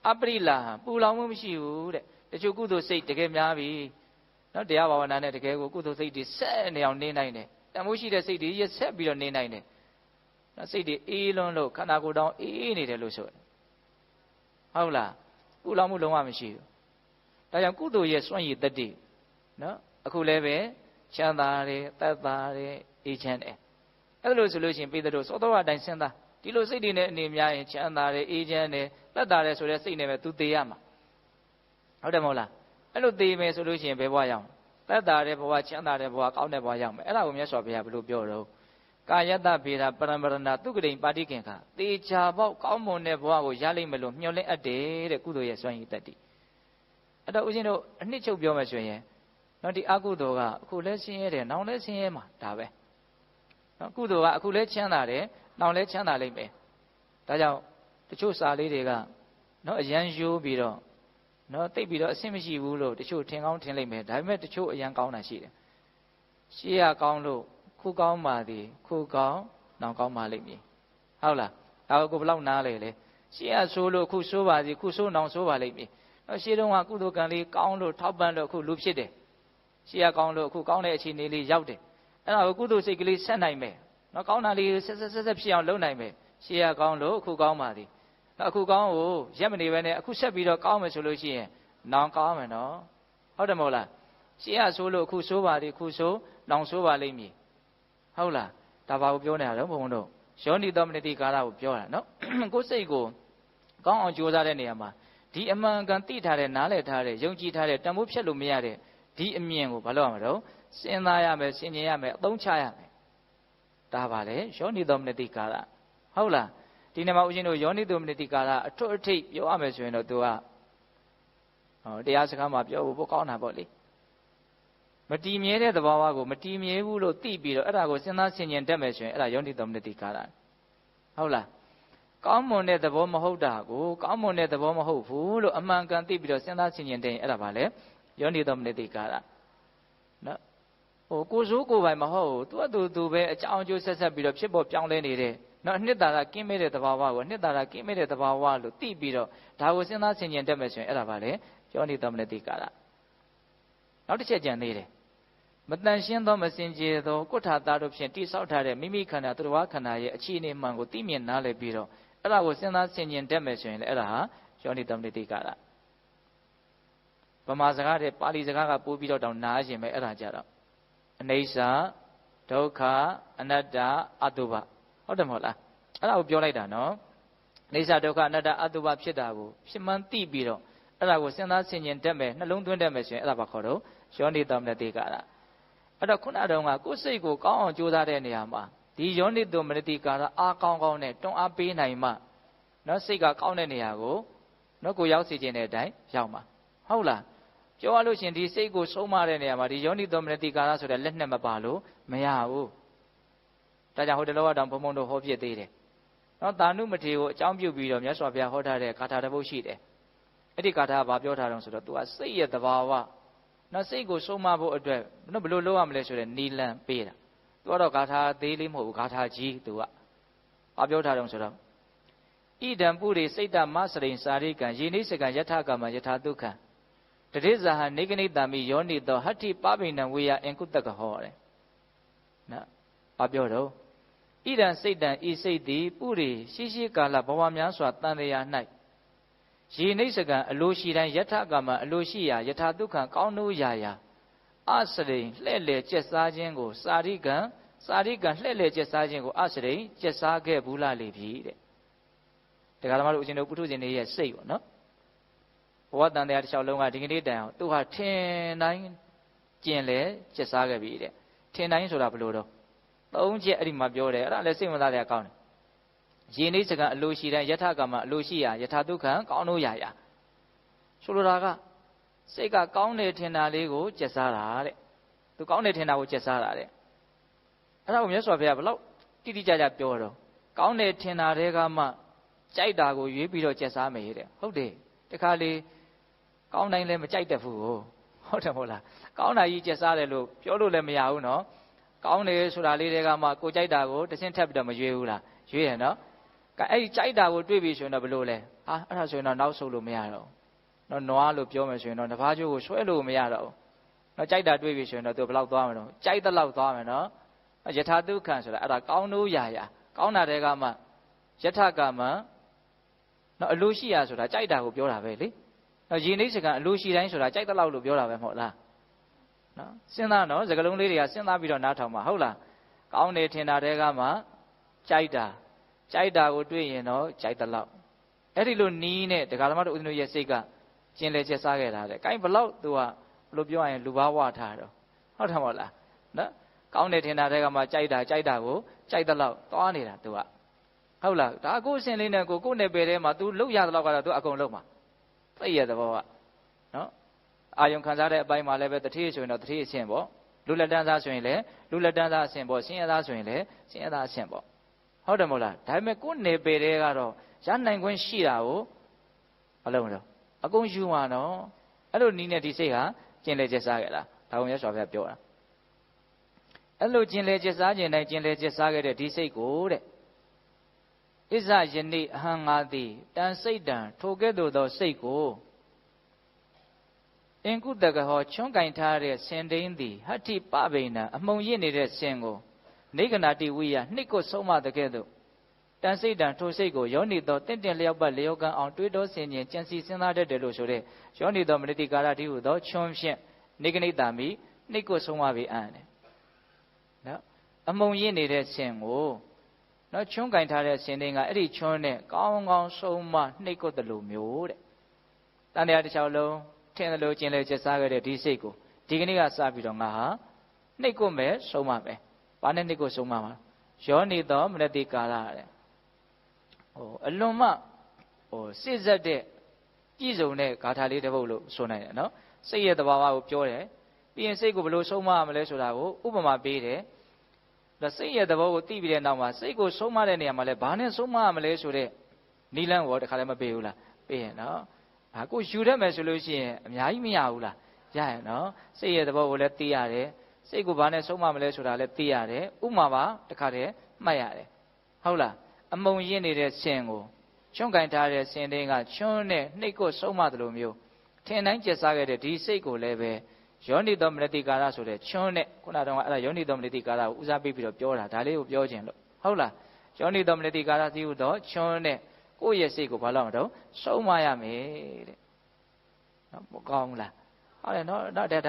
့အပရိလာပူလောင်မှုမရှိဘူးတဲ့တချို့ကုသိုလ်စိတ်တကယ်များပြီနော်တရားဘာဝနာနဲ့တကယ်ကိုကုသိုလ်စိတ်တွေဆက်နေအောင်နေနိုင်တယ်တမိုးရှိတဲ့စိတ်တွေရက်ဆက်ပြီးတော့နေနိုင်တယ်နော်စိတ်တွေအေးလွန်းလို့ခန္ဓာကိုယ်တောင်အေးနေတယ်လို့ဆိုတယ်ဟုတ်လားပူလောင်မှုလုံးဝမရှိဘူးဒါကြောင့်ကုသိုလ်ရဲ့စွန့်ရည်တတ္တိနော်အခုလည်းပဲချမ်းသာတယ်သက်သာတယ်အေးချမ်းတယ်အဲ့လိုဆိုလို့ရှိရင်ပေတတို့သောတော်အတိုင်းစဉ်းစားဒီလိုစိတ်တွေနဲ့အနေများရင်ချမ်းသာတယ်အေးချမ်းတယ်သက်သာတယ်ဆိုတဲ့စိတ်နဲ့ပဲသူသေရမှာဟုတ်တယ်မဟုတ်လားအဲ့လိုသေမယ်ဆိုလို့ရှိရင်ဘယ်ဘဝရောက်သက်သာတဲ့ဘဝချမ်းသာတဲ့ဘဝကောင်းတဲ့ဘဝရောက်မယ်အဲ့ဒါကိုမြတ်စွာဘုရားဘယ်လိုပြောတော့ကာယတ္တဗေဒပရမရဏသုကတိပါတိကင်္ခသေချာပေါက်ကောင်းမွန်တဲ့ဘဝကိုရလိမ့်မယ်လို့မျှော်လင့်အပ်တယ်တဲ့ကုသိုလ်ရဲ့စွမ်းရည်တတ္တိအဲ့တော့ဦးဇင်းတို့အနှစ်ချုပ်ပြောမယ်ဆိုရင်နော်ဒီအကုသိုလ်ကအခုလဲဆင်းရဲတယ်နောင်လဲဆင်းရဲမှာဒါပဲနော်ကုသိုလ်ကအခုလဲချမ်းသာတယ်နောင်လဲချမ်းသာလိမ့်မယ်ဒါကြောင့်တချို့စာလေးတွေကနော်အရန်ရိုးပြီးတော့နော်တိတ်ပြီးတော့အဆင်မရှိဘူးလို့တချို့ထင်ကောင်းထင်လိမ့်မယ်ဒါပေမဲ့တချို့အရန်ကောင်းတာရှိတယ်ရှေ့ရကောင်းလို့ခုကောင်းပါသည်ခုကောင်းနောင်ကောင်းပါလိမ့်မည်ဟုတ်လားဒါကိုဘယ်လောက်နားလဲလေရှေ့ရဆိုးလို့ခုဆိုးပါသည်ခုဆိုးနောင်ဆိုးပါလိမ့်မည်နော်ရှေ့တုန်းကကုသိုလ်ကံလေးကောင်းလို့ထောက်ပံ့လို့အခုလူဖြစ်တယ်ရှေ့ရကောင်းလို့အခုကောင်းတဲ့အခြေအနေလေးရောက်တယ်အဲ့ဒါကိုကုသိုလ်စိတ်ကလေးဆက်နိုင်မယ်နော်ကောင်းတာလေးဆက်ဖြစ်အောင်လုပ်နိုင်မယ်ရှေ့ရကောင်းလို့အခုကောင်းပါသည်အခုကောင်းကိုရက်မနေပဲနဲ့အခုဆက်ပြီးတော့ကောင်းမယ်ဆိုလို့ရှိရင်နောင်ကောင်းမယ်နော်ဟုတ်တယ်မဟုတ်လားရှေ့ရဆိုးလို့အခုဆိုးပါသည်ခုဆိုးနောင်ဆိုးပါလိမ့်မည်ဟုတ်လားဒါဘာကိုပြောနေတာလဲဘုံတို့ယောနိသောမနတိကာရကိုပြောတာနော်ကိုယ်စိတ်ကိုကောင်းအောင်ကြိုးစားတဲ့နေရာမှာဒီအမှန်ကန်သိထားတဲ့နားလည်ထားတဲ့ယုံကြည်ထားတဲ့တန်ဖိုးဖြတ်လို့မရတဲ့ဒီအမြင်ကိုဘာလို့ရမှာတော့စဉ်းစားရမယ်ဆင်ခြင်ရမယ်အသုံးချရမယ်ဒါပါလေယောနိသောမနတိကာရဟုတ်လားဒီနေ့မှာဦးဇင်းတို့ယောနိသောမနတိကာရအထွတ်အထိပ်ပြောရမယ်ဆိုရင်တော့သူကတရားစကားမှာပြောဖို့ကောင်းတာပေါ့လေမတည်မြဲတဲ့သဘာဝကိုမတည်မြဲဘူးလို့သိပြီးတော့အဲ့ဒါကိုစဉ်းစားဆင်ခြင်တတ်မယ်ဆိုရင်အဲ့ဒါယောနိသောမနတိကာရဟုတ်လားကောင်းမွန်တဲ့သဘောမဟုတ်တာကိုကောင်းမွန်တဲ့သဘောမဟုတ်ဘူးလို့အမှန်ကန်သိပြီးတော့စဉ်းစားဆင်ခြင်တဲ့ရင်အဲ့ဒါပါလေယောနိသောမနတိကာရနော်ကိုစိုးကိုပိုင်မဟုတ်ဘူးသူပဲအကြောင်းအကျိုးဆက်ပြီးတော့ဖြစ်ပေါ်ပြောင်းလဲနေတဲ့နော်အနှစ်သာရကင်းမဲ့တဲ့သဘာဝကိုအနှစ်သာရကင်းမဲ့တဲ့သဘာဝလို့သိပြီးတော့ဒါကိုစဉ်းစားဆင်ခြင်တတ်မယ်ဆိုရင်အဲ့ဒါပါလေယောနိသောမနတိကာရနောက်တစ်ချက်ကြံသေးတယ်မတန်ရှင်းသောမစင်ကြယ်သောကုဋ္ဌာသားတို့ဖြင့်တိဆောက်ထားတဲ့မိမိခန္ဓာသူတော်ဘာခန္ဓာရဲ့အခြေအနေမှန်ကိုသိမြင်နားလည်ပြီးတော့အဲ့ဒါကိုစဉ်းစားဆင်ခြင်တတ်မယ်ဆိုရင်လည်းအဲ့ဒါဟာယောနိသောမနတိကာရဗမာစကားတဲ့ပါဠိစကားကပို့ပြီးတော့တောင်နားရင်ပဲအဲ့ဒါကြတော့အနိစ္စဒုက္ခအနတ္တအတုပဟုတ်တယ်မဟုတ်လားအဲ့ဒါကိုပြောလိုက်တာနော်အနိစ္စဒုက္ခအနတ္တအတုပဖြစ်တာကိုဖြစ်မှန်းသိပြီးတော့အဲ့ဒါကိုစဉ်းစားဆင်ခြင်တတ်မယ်နှလုံးသွင်းတတ်မယ်ဆိုရင်အဲ့ဒါဘာခေါ်တော့ယောနိသောမနတိကာရအဲ့တော့ခုနတုန်းကကိုယ်စိတ်ကိုကောင်းအောင်ကြိုးစားတဲ့နေရာမှာဒီယောနိသောမနတိကာရအားကောင်းကောင်းနဲ့တွန်းအားပေးနိုင်မှနော်စိတ်ကကောင်းတဲ့နေရာကိုနော်ကိုရောက်စီခြင်းတဲ့အတိုင်းရောက်မှာဟုတ်လားပြောရလို့ရှင်ဒီစိတ်ကိုဆုံးမတဲ့နေရာမှာဒီယောနိသောမနတိကာရဆိုတဲ့လက်နဲ့မပါလို့မရဘူးဒါကြောင့်ဟိုတလောကတောင်ဘုံဘုံတို့ဟောပြသေးတယ်နော်သာနုမထေကိုအကြောင်းပြုပြီးတော့မြတ်စွာဘုရားဟောထားတဲ့ဂါထာတစ်ပုဒ်ရှိတယ်အဲ့ဒီဂါထာကဘာပြောထားတော့ဆိုတော့ तू ကစိတ်ရဲ့သဘာဝနော်စိတ်ကိုဆုံးမဖို့အတွက်နော်ဘယ်လိုလုပ်ရမလဲဆိုတဲ့နီလန်ပေးတာ तू ကတော့ဂါထာသေးလေးမဟုတ်ဘူးဂါထာကြီး तू ကဘာပြောထားတော့ဆိုတော့ဣဒံပုရိစိတ်တမစရိန်စာရိကံယေနိစကံယထကမယထာဒုက္ခံတတိဇာဟနေကနိတံမိယောနိသောဟတ္ထိပပိဏံဝေယအင်ကုတကဟောတယ်နော်ဘာပြောတော့ဣဒံစိတ်တံဤစိတ်သည်ပုရိရှိကာလဘဝများစွာတန်တရား၌ယေနိစကံအလိုရှိတိုင်းယထကမအလိုရှိရာယထာဒုက္ခံကောင်းနိုးရာအစရိန်လှဲ့လေကျက်စားခြင်းကိုစာရိကံလှဲ့လေကျက်စားခြင်းကိုအစရိန်ကျက်စားခဲ့ဘူးလားလေပြီတဲ့တရားဓမ္မတို့အရှင်တို့ပုထုဇဉ်တွေရဲ့စိတ်ပေါ့နော်ဘဝတန်တရားတစ်လျှောက်လုံးကဒီကနေ့တိုင်အောင်သူဟာထင်တိုင်းကျင်လေကျက်စားခဲ့ပြီတဲ့ထင်တိုင်းဆိုတာဘယ်လိုတော့သုံးချက်အဲ့ဒီမှာပြောတယ်အဲ့ဒါလည်းစိတ်ဝင်စားရကောင်းတယ်ယေနိစကံအလိုရှိတိုင်းယထကမအလိုရှိရာယထာဒုက္ခံကောင်းလို့ရဆိုလိုတာကစိတ်ကကောင်းတယ်ထင်တာလေးကိုကျက်စားတာတဲ့သူကောင်းတယ်ထင်တာကိုကျက်စားတာတဲ့အဲ့ဒါကိုမြတ်စွာဘုရားဘလောက်တိတိကျကျပြောတော့ကောင်းတယ်ထင်တာတွေကမှကြိုက်တာကိုရွေးပြီးတော့ကျက်စားမယ်တဲ့ဟုတ်တယ်တခါလေကောင်းတိုင်းလည်းမကြိုက်တတ်ဘူးဟုတ်တယ်မဟုတ်လားကောင်းတာကြီးကျက်စားတယ်လို့ပြောလို့လည်းမရဘူးနော်ကောင်းတယ်ဆိုတာလေးတွေကမှကိုကြိုက်တာကိုတစ်ဆင့်ထပ်ပြီးတော့မရွေးဘူးလားရွေးရနော် အဲ့ဒီကြိုက်တာကိုတွေးပြီးဆိုရင်တော့ဘယ်လိုလဲဟာအဲ့ဒါဆိုရင်တော့နောက်ဆုတ်လို့မရတော့ဘူးနွားလို့ပြောမယ်ဆိုရင်တော့တပားကျိုးကိုဆွဲလို့မရတော့ဘူးကြိုက်တာတွေးပြီးဆိုရင်တော့သူဘယ်လောက်သွားမလို့ကြိုက်တဲ့လောက်သွားမယ်နော်ယထာဒုက္ခံဆိုတာအဲ့ဒါကောင်းလို့ရာကောင်းတာတွေကမှယထကမအလိုရှိရဆိုတာကြိုက်တာကိုပြောတာပဲလေယေနိစ္စကံအလိုရှိတိုင်းဆိုတာကြိုက်တဲ့လောက်လို့ပြောတာပဲမဟုတ်လားနော်စဉ်းစားနော်စကားလုံးလေးတွေကစဉ်းစားပြီးတော့နားထောင်ပါဟုတ်လားကောင်းနေထင်တာတွေကမှကြိုက်တာကိုတွေးရင်တော့ကြိုက်တဲ့လောက်အဲ့ဒီလိုနီးနဲ့ဒကာဓမ္မတို့ဦးဇင်းတို့ရဲ့စိတ်ကကျင်လေကျက်စားခဲ့တာတဲ့ကိုင်းဘလောက်သူကဘယ်လိုပြောရရင်လူဘာဝထားတော့ဟုတ်တယ်မဟုတ်လားနော်ကောင်းနေထင်တာတွေကမှကြိုက်တာကိုကြိုက်တဲ့လောက်သွားနေတာသူကဟုတ်လားဒါကိုယ်စင်လေးနဲ့ကိုယ်နယ်ပယ်ထဲမှာ तू လောက်ရတဲ့လောက်ကတော့ तू အကုန်လုံးမှာသိရတဲ့ဘောကနော်အာယုံခံစားတဲ့အပိုင်းမှာလည်းပဲတတိဆိုရင်တော့တတိအဆင့်ပေါ့လူလက်တန်းသားဆိုရင်လည်းလူလက်တန်းသားအဆင့်ပေါ့ဆင်းရဲသားဆိုရင်လည်းဆင်းရဲသားအဆင့်ပေါ့ဟုတ်တယ်မဟုတ်လားဒါပေမဲ့ကိုယ်နယ်ပယ်ထဲကတော့ရနိုင်ခွင့်ရှိတာကိုမလုပ်တော့အကုန်ယူမှာနော်အဲ့လိုနီးနဲ့ဒီစိတ်ဟာကျင်လေကျက်စားခဲ့တာဒါကိုမြတ်စွာဘုရားပြောတာအဲ့လိုကျင်လေကျက်စားခြင်းတိုင်းကျင်လေကျက်စားခဲ့တဲ့ဒီစိတ်ကိုတဲ့ဣဇယနိအဟံငါတိတန်စိတ်တံထိုကဲ့သို့သောစိတ်ကိုအင်ကုတကဟောချွန်းကင်ထားတဲ့စင်တိန်သည်ဟတ္ထိပဗိဏံအမှုံရစ်နေတဲ့စင်ကိုနေကနာတိဝိယနှစ်ကိုဆုံးမတဲ့ကဲ့သို့တန်စိတ်တံထိုစိတ်ကိုယောနိသောတင့်လျောက်ပတ်လျောကံအောင်တွေးတောဆင်ခြင်ကြံစီစဉ်းစားတတ်တယ်လို့ဆိုတဲ့ယောနိသောမနတိကာရတိဟုသောချွန်းဖြင့်နေကနိတာမိနှစ်ကိုဆုံးမပေအံ့တယ်နော်အမှုံရစ်နေတဲ့စင်ကိုနော်ချွန်းကင်ထားတဲ့စင်တိန်ကအဲ့ဒီချွန်းနဲ့ကောင်းကောင်းဆုံးမနှိတ်ကွတယ်လို့မျိုးတဲ့တန်တရားတစ်ချောင်းလုံးထင်တယ်လို့ကျင်လေကျက်စားခဲ့တဲ့ဒီစိတ်ကိုဒီကနေ့ကစပြီးတော့ငါဟာနှိတ်ကွမယ်ဆုံးမမယ်ဘာနဲ့နှိတ်ကွဆုံးမမှာယောနိသောမနတိကာရတဲ့အလွန်မှစစ်ဆက်တဲ့ပြည့်စုံတဲ့ဂါထာလေးတစ်ပုဒ်လို့ဆိုနိုင်တယ်နော်စိတ်ရဲ့သဘာဝကိုပြောတယ်ပြီးရင်စိတ်ကိုဘယ်လိုဆုံးမရမလဲဆိုတာကိုဥပမာပေးတယ်ဒါစိတ်ရဲ့သဘောကိုသိပြီးတဲ့နောက်မှာစိတ်ကိုဆုံးမတဲ့နေရာမှာလဲဘာနဲ့ဆုံးမရမလဲဆိုတဲ့နီလန်းကိုတခါလည်းမပေးဘူးလားပေးရင်နော်ဒါကိုယူတတ်မယ်ဆိုလို့ရှိရင်အများကြီးမရဘူးလားရရင်နော်စိတ်ရဲ့သဘောကိုလည်းသိရတယ်စိတ်ကိုဘာနဲ့ဆုံးမမလဲဆိုတာလည်းသိရတယ်ဥပမာပါတခါတည်းမှတ်ရတယ်ဟုတ်လားအမုံရင်းနေတဲ့ဆင်ကိုချွန်းကင်ထားတဲ့ဆင်တင်းကချွန်းနဲ့နှိတ်ကိုဆုံးမတယ်လို့မျိုးထင်တိုင်းကျက်စားခဲ့တဲ့ဒီစိတ်ကိုလည်းပဲယောနိသောမနတိကာရဆိုတဲ့ချွန်းနဲ့ခုနကတော့အဲ့ဒါယောနိသောမနတိကာရကိုဦးစားပေးပြီးတော့ပြောတာဒါလေးကိုပြောခြင်းလို့ဟုတ်လားယောနိသောမနတိကာရသိဟုသောချွန်းနဲ့ကိုယ့်ရဲ့စိတ်ကိုဘာလို့မတော့ဆုံးမရမယ်တဲ့နော်မကောင်းဘူးလားဟုတ်တယ်နော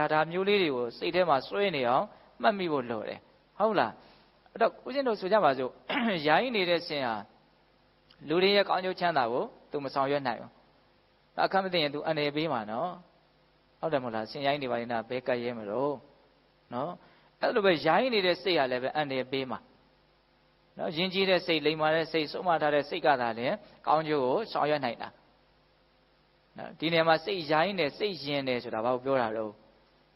်ဒါမျိုးလေးတွေကိုစိတ်ထဲမှာစွဲနေအောင်မှတ်မိဖို့လိုတယ်ဟုတ်လားအဲ့တော့ဦးဇင်းတို့ဆိုကြပါစို့ရိုင်းနေတဲ့ဆင်ဟာလူတွေရဲ့ကောင်းကျိုးချမ်းသာကိုသူမဆောင်ရွက်နိုင်ဘူးဒါအခက်မသိရင်သူအနေပေးမှာနော်ဟုတ်တယ်မဟုတ်လားဆင်ရိုင်းနေပါလိမ့်နာဘဲကတ်ရဲမလို့နော်အဲ့လိုပဲရိုင်းနေတဲ့စိတ်ဟာလည်းပဲအနေပေးမှာနော်ယဉ်ကျေးတဲ့စိတ်လိမ်မာတဲ့စိတ်ဆုံးမထားတဲ့စိတ်ကသာလည်းကောင်းကျိုးကိုဆောင်ရွက်နိုင်တာနော်ဒီနေရာမှာစိတ်ရိုင်းနေစိတ်ယဉ်နေဆိုတာဘာကိုပြောတာလို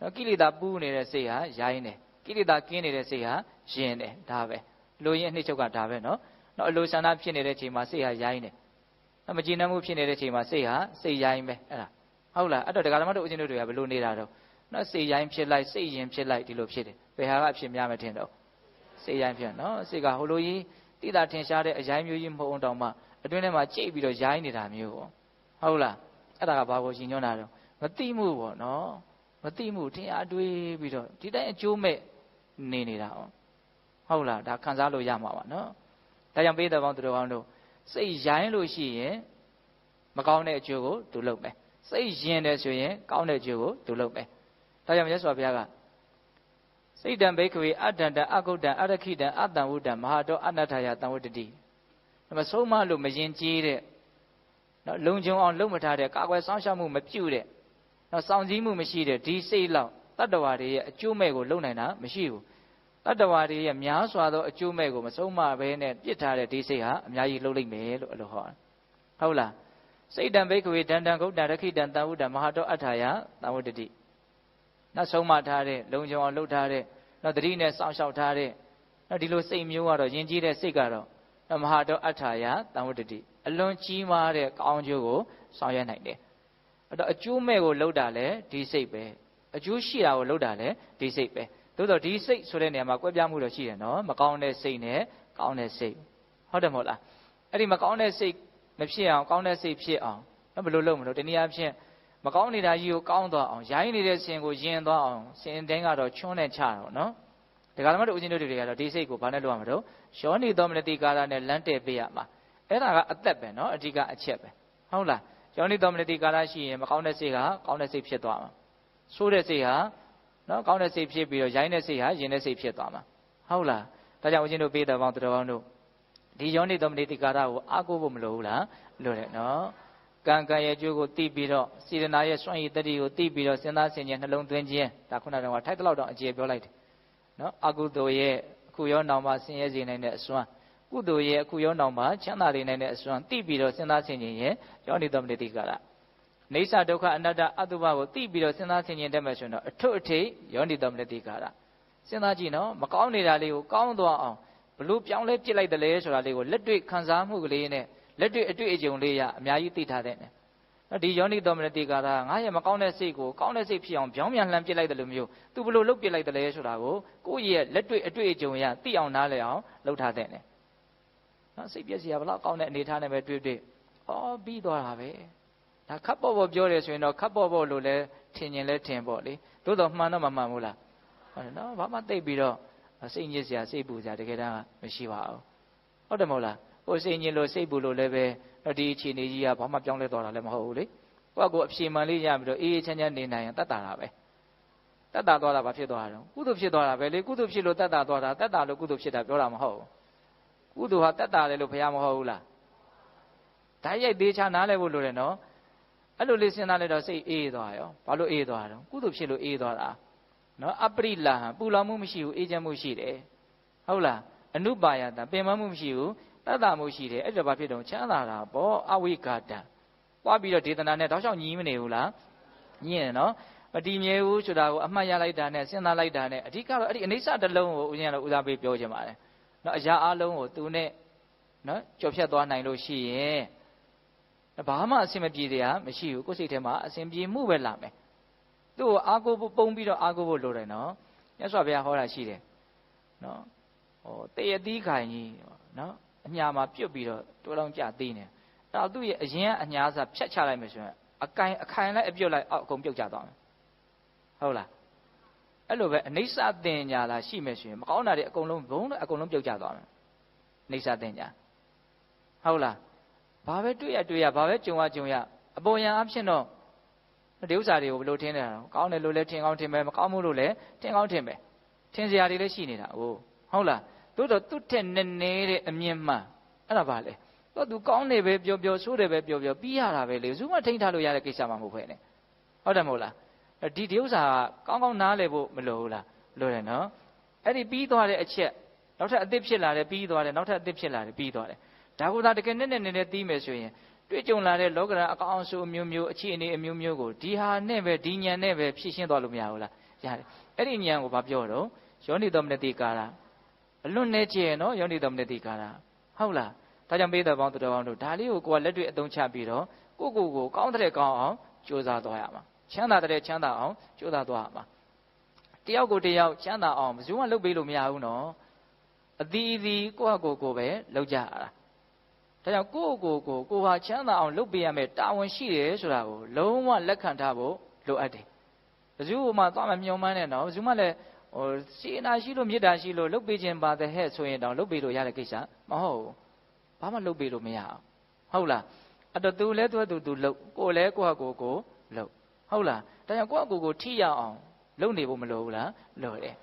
့နော်ကိလေသာပူးနေတဲ့စိတ်ဟာရိုင်းနေကိလေသာကင်းနေတဲ့စိတ်ဟာယဉ်နေဒါပဲလူရင်းအနှစ်ချုပ်ကဒါပဲနော်အလိုဆန္ဒဖြစ်နေတဲ့ချိန်မှာစိတ်ဟာရိုင်းနေမကြည်နပ်မှုဖြစ်နေတဲ့ချိန်မှာစိတ်ဟာစိတ်ရိုင်းပဲအဲ့ဒါဟုတ်လားအဲ့တော့ဒကာဓမ္မတို့ဦးဇင်းတို့တွေကဘယ်လိုနေတာတော့နော်စိတ်ရိုင်းဖြစ်လိုက်စိတ်ရင်ဖြစ်လိုက်ဒီလိုဖြစ်တယ်ဘယ်ဟာကအဖြစ်များမထင်တော့စိတ်ရိုင်းဖြစ်နော်စိတ်ကဟိုလိုကြီးတိတာထင်ရှားတဲ့အရိုင်းမျိုးကြီးမဟုတ်အောင်တောင်မှအတွင်းထဲမှာကြိတ်ပြီးတော့ရိုင်းနေတာမျိုးပေါ့ဟုတ်လားအဲ့ဒါကဘာကိုရှင်ညွှန်းတာတော့မသိမှုပေါ့နော်မသိမှုထင်အားတွေးပြီးတော့ဒီတိုင်းအကျိုးမဲ့နေနေတာဟုတ်လားဒါခံစားလို့ရမှာပါနော်ဒါကြောင့်ပေးတဲ့ပေါင်းသူတော်ကောင်းတို့စိတ်ရိုင်းလို့ရှိရင်မကောင်းတဲ့အကျိုးကိုသူလုပ်မယ်စိတ်ယဉ်တယ်ဆိုရင်ကောင်းတဲ့အကျိုးကိုသူလုပ်မယ်ဒါကြောင့်မြတ်စွာဘုရားကစိတ်တံဘိက္ခဝေအတ္တံအကုတ္တံအရခိတံအတံဝုတ္တံမဟာတောအနတ္ထယတံဝတ္တတိဒါမှဆုံးမလို့မယဉ်ကျေးတဲ့နော်လုံခြုံအောင်လုပ်မထားတဲ့ကာကွယ်စောင့်ရှောက်မှုမပြုတဲ့နော်စောင့်စည်းမှုမရှိတဲ့ဒီစိတ်လောက်တတ္တဝါတွေရဲ့အကျိုးမဲ့ကိုလုပ်နိုင်တာမရှိဘူးတတ္တဝါတွေရဲ့များစွာသောအကျိုးမဲ့ကိုမဆုံးမဘဲနဲ့ပြစ်ထားတဲ့ဒီစိတ်ဟာအများကြီးလှုပ်လိုက်မယ်လို့အဲ့လိုဟောဟုတ်လားစိတ်တံဘိက္ခဝေဒန္တံဂုတ်တံရခိတံတံဝုတ္တံမဟာတောအဋ္ဌာယတံဝတ္တတိနောက်ဆုံးမထားတဲ့လုံခြုံအောင်လှုပ်ထားတဲ့နောက်တတိနဲ့စောင့်ရှောက်ထားတဲ့နောက်ဒီလိုစိတ်မျိုးကတော့ယဉ်ကျေးတဲ့စိတ်ကတော့မဟာတောအဋ္ဌာယတံဝတ္တတိအလွန်ကြီးမားတဲ့ကောင်းကျိုးကိုဆောင်ရွက်နိုင်တယ်အဲ့တော့အကျိုးမဲ့ကိုလှုပ်တာလည်းဒီစိတ်ပဲအကျိုးရှိတာကိုလှုပ်တာလည်းဒီစိတ်ပဲသို့တော့ဒီစိတ်ဆိုတဲ့နေရာမှာကွဲပြားမှုတော့ရှိတယ်နော်မကောင်းတဲ့စိတ်နဲ့ကောင်းတဲ့စိတ်ဟုတ်တယ်မဟုတ်လား အဲ့ဒီမကောင်းတဲ့စိတ်မဖြစ်အောင်ကောင်းတဲ့စိတ်ဖြစ်အောင်ဘယ်လိုလုပ်မလို့တနည်းအားဖြင့်မကောင်းနေတာကြီးကိုကောင်းသွားအောင်ရိုင်းနေတဲ့sinကိုယဉ်သွားအောင်sinတိုင်းကတော့ချွန်းနဲ့ချတော့နော်ဒီကရမတို့ဦးဇင်းတို့တွေကတော့ဒီစိတ်ကိုဘာနဲ့လုပ်ရမလို့ယောနိသောမနတိကာရနဲ့လမ်းတည့်ပေးရမှာအဲ့ဒါကအသက်ပဲနော်အဓိကအချက်ပဲဟုတ်လားယောနိသောမနတိကာရရှိရင်မကောင်းတဲ့စိတ်ကကောင်းတဲ့စိတ်ဖြစ်သွားမှာဆိုးတဲ့စိတ်ဟာနော်ကောင်းတဲ့စိတ်ဖြစ်ပြီးတော့ရိုင်းတဲ့စိတ်ဟာယဉ်တဲ့စိတ်ဖြစ်သွားမှာဟုတ်လားဒါကြောင့်ဦးဇင်းတို့ပေးတော်ပေါင်းတော်ပေါင်းတို့ဒီယောနိသောမနတိကာရကိုအားကိုးဖို့မလိုဘူးလားလိုတယ်နော်ကံကံရဲ့အကျိုးကိုသိပြီးတော့စေတနာရဲ့စွန့်ရည်တတိကိုသိပြီးတော့စဉ်းစားဆင်ခြင်နှလုံးသွင်းခြင်းဒါခုနကတော့ထိုက်တလောက်တော့အကျေပြောလိုက်တယ်နော်အကုသိုလ်ရဲ့အခုရောနောင်မှာဆင်းရဲစေနိုင်တဲ့အစွမ်းကုသိုလ်ရဲ့အခုရောနောင်မှာချမ်းသာစေနိုင်တဲ့အစွမ်းသိပြီးတော့စဉ်းစားဆင်ခြင်ရင်ယောနိသောမနတိကာရနေဆဒုက္ခအနတ္တအတုပကိုသိပြီးတော့စဉ်းစားဆင်ခြင်တတ်မယ်ဆိုရင်တော့အထွတ်အထိပ်ယောနိသောမနတိကာရစဉ်းစားကြည့်နော်မကောင်းနေတာလေးကိုကောင်းသွားအောင်ဘလို့ပြောင်းလဲပြစ်လိုက်တယ်လဲဆိုတာလေးကိုလက်တွေ့ခံစားမှုကလေးနဲ့လက်တွေ့အတွေ့အကြုံလေးရအများကြီးသိထားတဲ့နဲ့ဒီယောနိသောမနတိကာရငါရဲ့မကောင်းတဲ့စိတ်ကိုကောင်းတဲ့စိတ်ဖြစ်အောင်ပြောင်းပြန်လှန်ပြစ်လိုက်တယ်လို့မျိုးသူဘလို့လှုပ်ပြစ်လိုက်တယ်လဲဆိုတာကိုကိုယ့်ရဲ့လက်တွေ့အတွေ့အကြုံရသိအောင်နားလည်အောင်လှုပ်ထားတဲ့နဲ့နော်စိတ်ပြည့်စရာဘလောက်ကောင်းတဲ့အနေထားနဲ့ပဲတွေ့ပြီးပြီးသွားတာပဲဒါခပ်ပေါ်ပေါ်ပြောတယ်ဆိုရင်တော့ခပ်ပေါ်ပေါ်လို့လဲထင်ရင်လဲထင်ပေါ့လေသို့တော့မှန်တော့မမှန်ဘူးလားဟုတ်တယ်နော်ဘာမှသိပြီးတော့စိတ်ညစ်စရာစိတ်ပူစရာတကယ်တမ်းမရှိပါဘူးဟုတ်တယ်မဟုတ်လားဟိုစိတ်ညစ်လို့စိတ်ပူလို့လည်းပဲဒီအခြေအနေကြီးကဘာမှပြောင်းလဲသွားတာလည်းမဟုတ်ဘူးလေကိုယ့်ကိုအဖြေမှန်လေးရပြီးတော့အေးအေးချမ်းချမ်းနေနိုင်ရင်တတ်တာပဲတတ်တာသွားတာဘာဖြစ်သွားတာတော့ကုသိုလ်ဖြစ်သွားတာပဲလေကုသိုလ်ဖြစ်လို့တတ်တာသွားတာတတ်တာလို့ကုသိုလ်ဖြစ်တာပြောတာမဟုတ်ဘူးကုသိုလ်ဟာတတ်တာလေလို့ဘုရားမဟုတ်ဘူးလားဓာတ်ရိုက်သေးချာနားလဲဖို့လိုတယ်နော်အဲ့လိုလေးစဉ်းစားလိုက်တော့စိတ်အေးသွားရောဘာလို့အေးသွားတော့ကုသိုလ်ဖြစ်လို့အေးသွားတာနော်အပရိလာဟံပူလောင်မှုမရှိဘူးအေးချမ်းမှုရှိတယ်ဟုတ်လားအနုပါယတပင်မမှုမရှိဘူးတတ်တာမှုရှိတယ်အဲ့ဒါဘာဖြစ်တော့ချမ်းသာတာပေါ့အဝိကာတံပွားပြီးတော့ဒေသနာနဲ့တောက်လျှောက်ညီးမနေဘူးလားညီးနေနော်မတည်မြဲဘူးဆိုတာကိုအမှတ်ရလိုက်တာနဲ့စဉ်းစားလိုက်တာနဲ့အဓိကတော့အဲ့ဒီအနိစ္စတစ်လုံးကိုဦးဇင်းကတော့ဦးစားပေးပြောချင်ပါတယ်နော်အရာအလုံးကိုသူနဲ့နော်ကြော်ဖြတ်သွားနိုင်လို့ရှိရင်ဘာမှအဆင်မပြေတရားမရှိဘူးကိုယ်စိတ်ထဲမှာအဆင်ပြေမှုပဲလာမယ်သူ့ကိုအားကိုးပုံပြီးတော့အားကိုးဖို့လိုတယ်နော်မြတ်စွာဘုရားဟောတာရှိတယ်နော်တရသီးခိုင်ကြီးနော်အညာမှာပြုတ်ပြီးတော့တိုးလောင်းကြသေးနေအဲ့တော့သူ့ရဲ့အရင်ကအညာစားဖြတ်ချလိုက်မယ်ဆိုရင်အခိုင်လိုက်အပြုတ်လိုက်အောက်အကုန်ပြုတ်ကျသွားမယ်ဟုတ်လားအဲ့လိုပဲအနိစ္စတင်ညာလာရှိမယ်ဆိုရင်မကောင်းတာတွေအကုန်လုံးဘုံတော့အကုန်လုံးပြုတ်ကျသွားမယ်အနိစ္စတင်ညာဟုတ်လားဘာပဲတွေ့ရဘာပဲကြုံရအပေါ်ယံအဖြစ်တော့ဒီဥစ္စာတွေကိုဘယ်လိုထင်နေတာလဲကောင်းတယ်လို့လည်းထင်ကောင်းထင်မယ်မကောင်းဘူးလို့လည်းထင်ကောင်းထင်မယ်ထင်စရာတွေလည်းရှိနေတာဟုတ်လားသို့တော့သူ့ထက်နည်းနည်းတဲ့အမြင်မှန်အဲ့ဒါပါလေတော့သူကောင်းတယ်ပဲပြောဆိုးတယ်ပဲပြောပြီးရတာပဲလေဇူးမထိန်းထားလို့ရတဲ့ကိစ္စမှမဟုတ်ပဲနဲ့ဟုတ်တယ်မဟုတ်လားဒီဥစ္စာကကောင်းနားလည်ဖို့မလိုဘူးလားလိုတယ်နော်အဲ့ဒီပြီးသွားတဲ့အချက်နောက်ထပ်အသစ်ဖြစ်လာတယ်ပြီးသွားတယ်နောက်ထပ်အသစ်ဖြစ်လာတယ်ပြီးသွားတယ်ဒါကတကယ်နဲ့သိမယ်ဆိုရင်တွေ့ကြုံလာတဲ့လောကဓာတ်အကောင်အဆိုးအမျိုးမျိုးအခြေအနေအမျိုးမျိုးကိုဒီဟာနဲ့ပဲဒီဉာဏ်နဲ့ပဲဖြည့်ရှင်းသွားလို့မရဘူးလားရတယ်အဲ့ဒီဉာဏ်ကိုဘာပြောတော့ယောနိသောမနတိကာရအလွန်နဲ့ကျဲနော်ယောနိသောမနတိကာရဟုတ်လားဒါကြောင့်ပေးတော်ပေါင်းတော်ပေါင်းတို့ဒါလေးကိုကိုယ်ကလက်တွေ့အသုံးချပြီးတော့ကိုကောင်းတဲ့ကောင်းအောင်ကြိုးစားသွားရမှာချမ်းသာတဲ့ချမ်းသာအောင်ကြိုးစားသွားရမှာတယောက်ကိုတယောက်ချမ်းသာအောင်ဘယ်သူမှလုပ်ပေးလို့မရဘူးနော်အသီးကိုယ့်ကိုပဲလုပ်ကြရတာဒါကြောင့်ကိုဟာချမ်းသာအောင်လုပ်ပေးရမယ်တာဝန်ရှိတယ်ဆိုတာကိုလုံးဝလက်ခံထားဖို့လိုအပ်တယ်ဘယ်သူမှသွားမမျှော်မှန်းနဲ့နော်ဘယ်သူမှလည်းစေနာရှိလို့မေတ္တာရှိလို့လုပ်ပေးခြင်းပါတဲ့ဟဲ့ဆိုရင်တော့လုပ်ပေးလို့ရတဲ့ကိစ္စမဟုတ်ဘူးဘာမှလုပ်ပေးလို့မရအောင်ဟုတ်လားအဲ့တော့သူလည်းသူလုပ်ကိုလည်းကိုယ့်ဟာကိုလုပ်ဟုတ်လားဒါကြောင့်ကိုယ့်ကိုထိရအောင်လုပ်နေဖို့မလိုဘူးလားလိုတယ်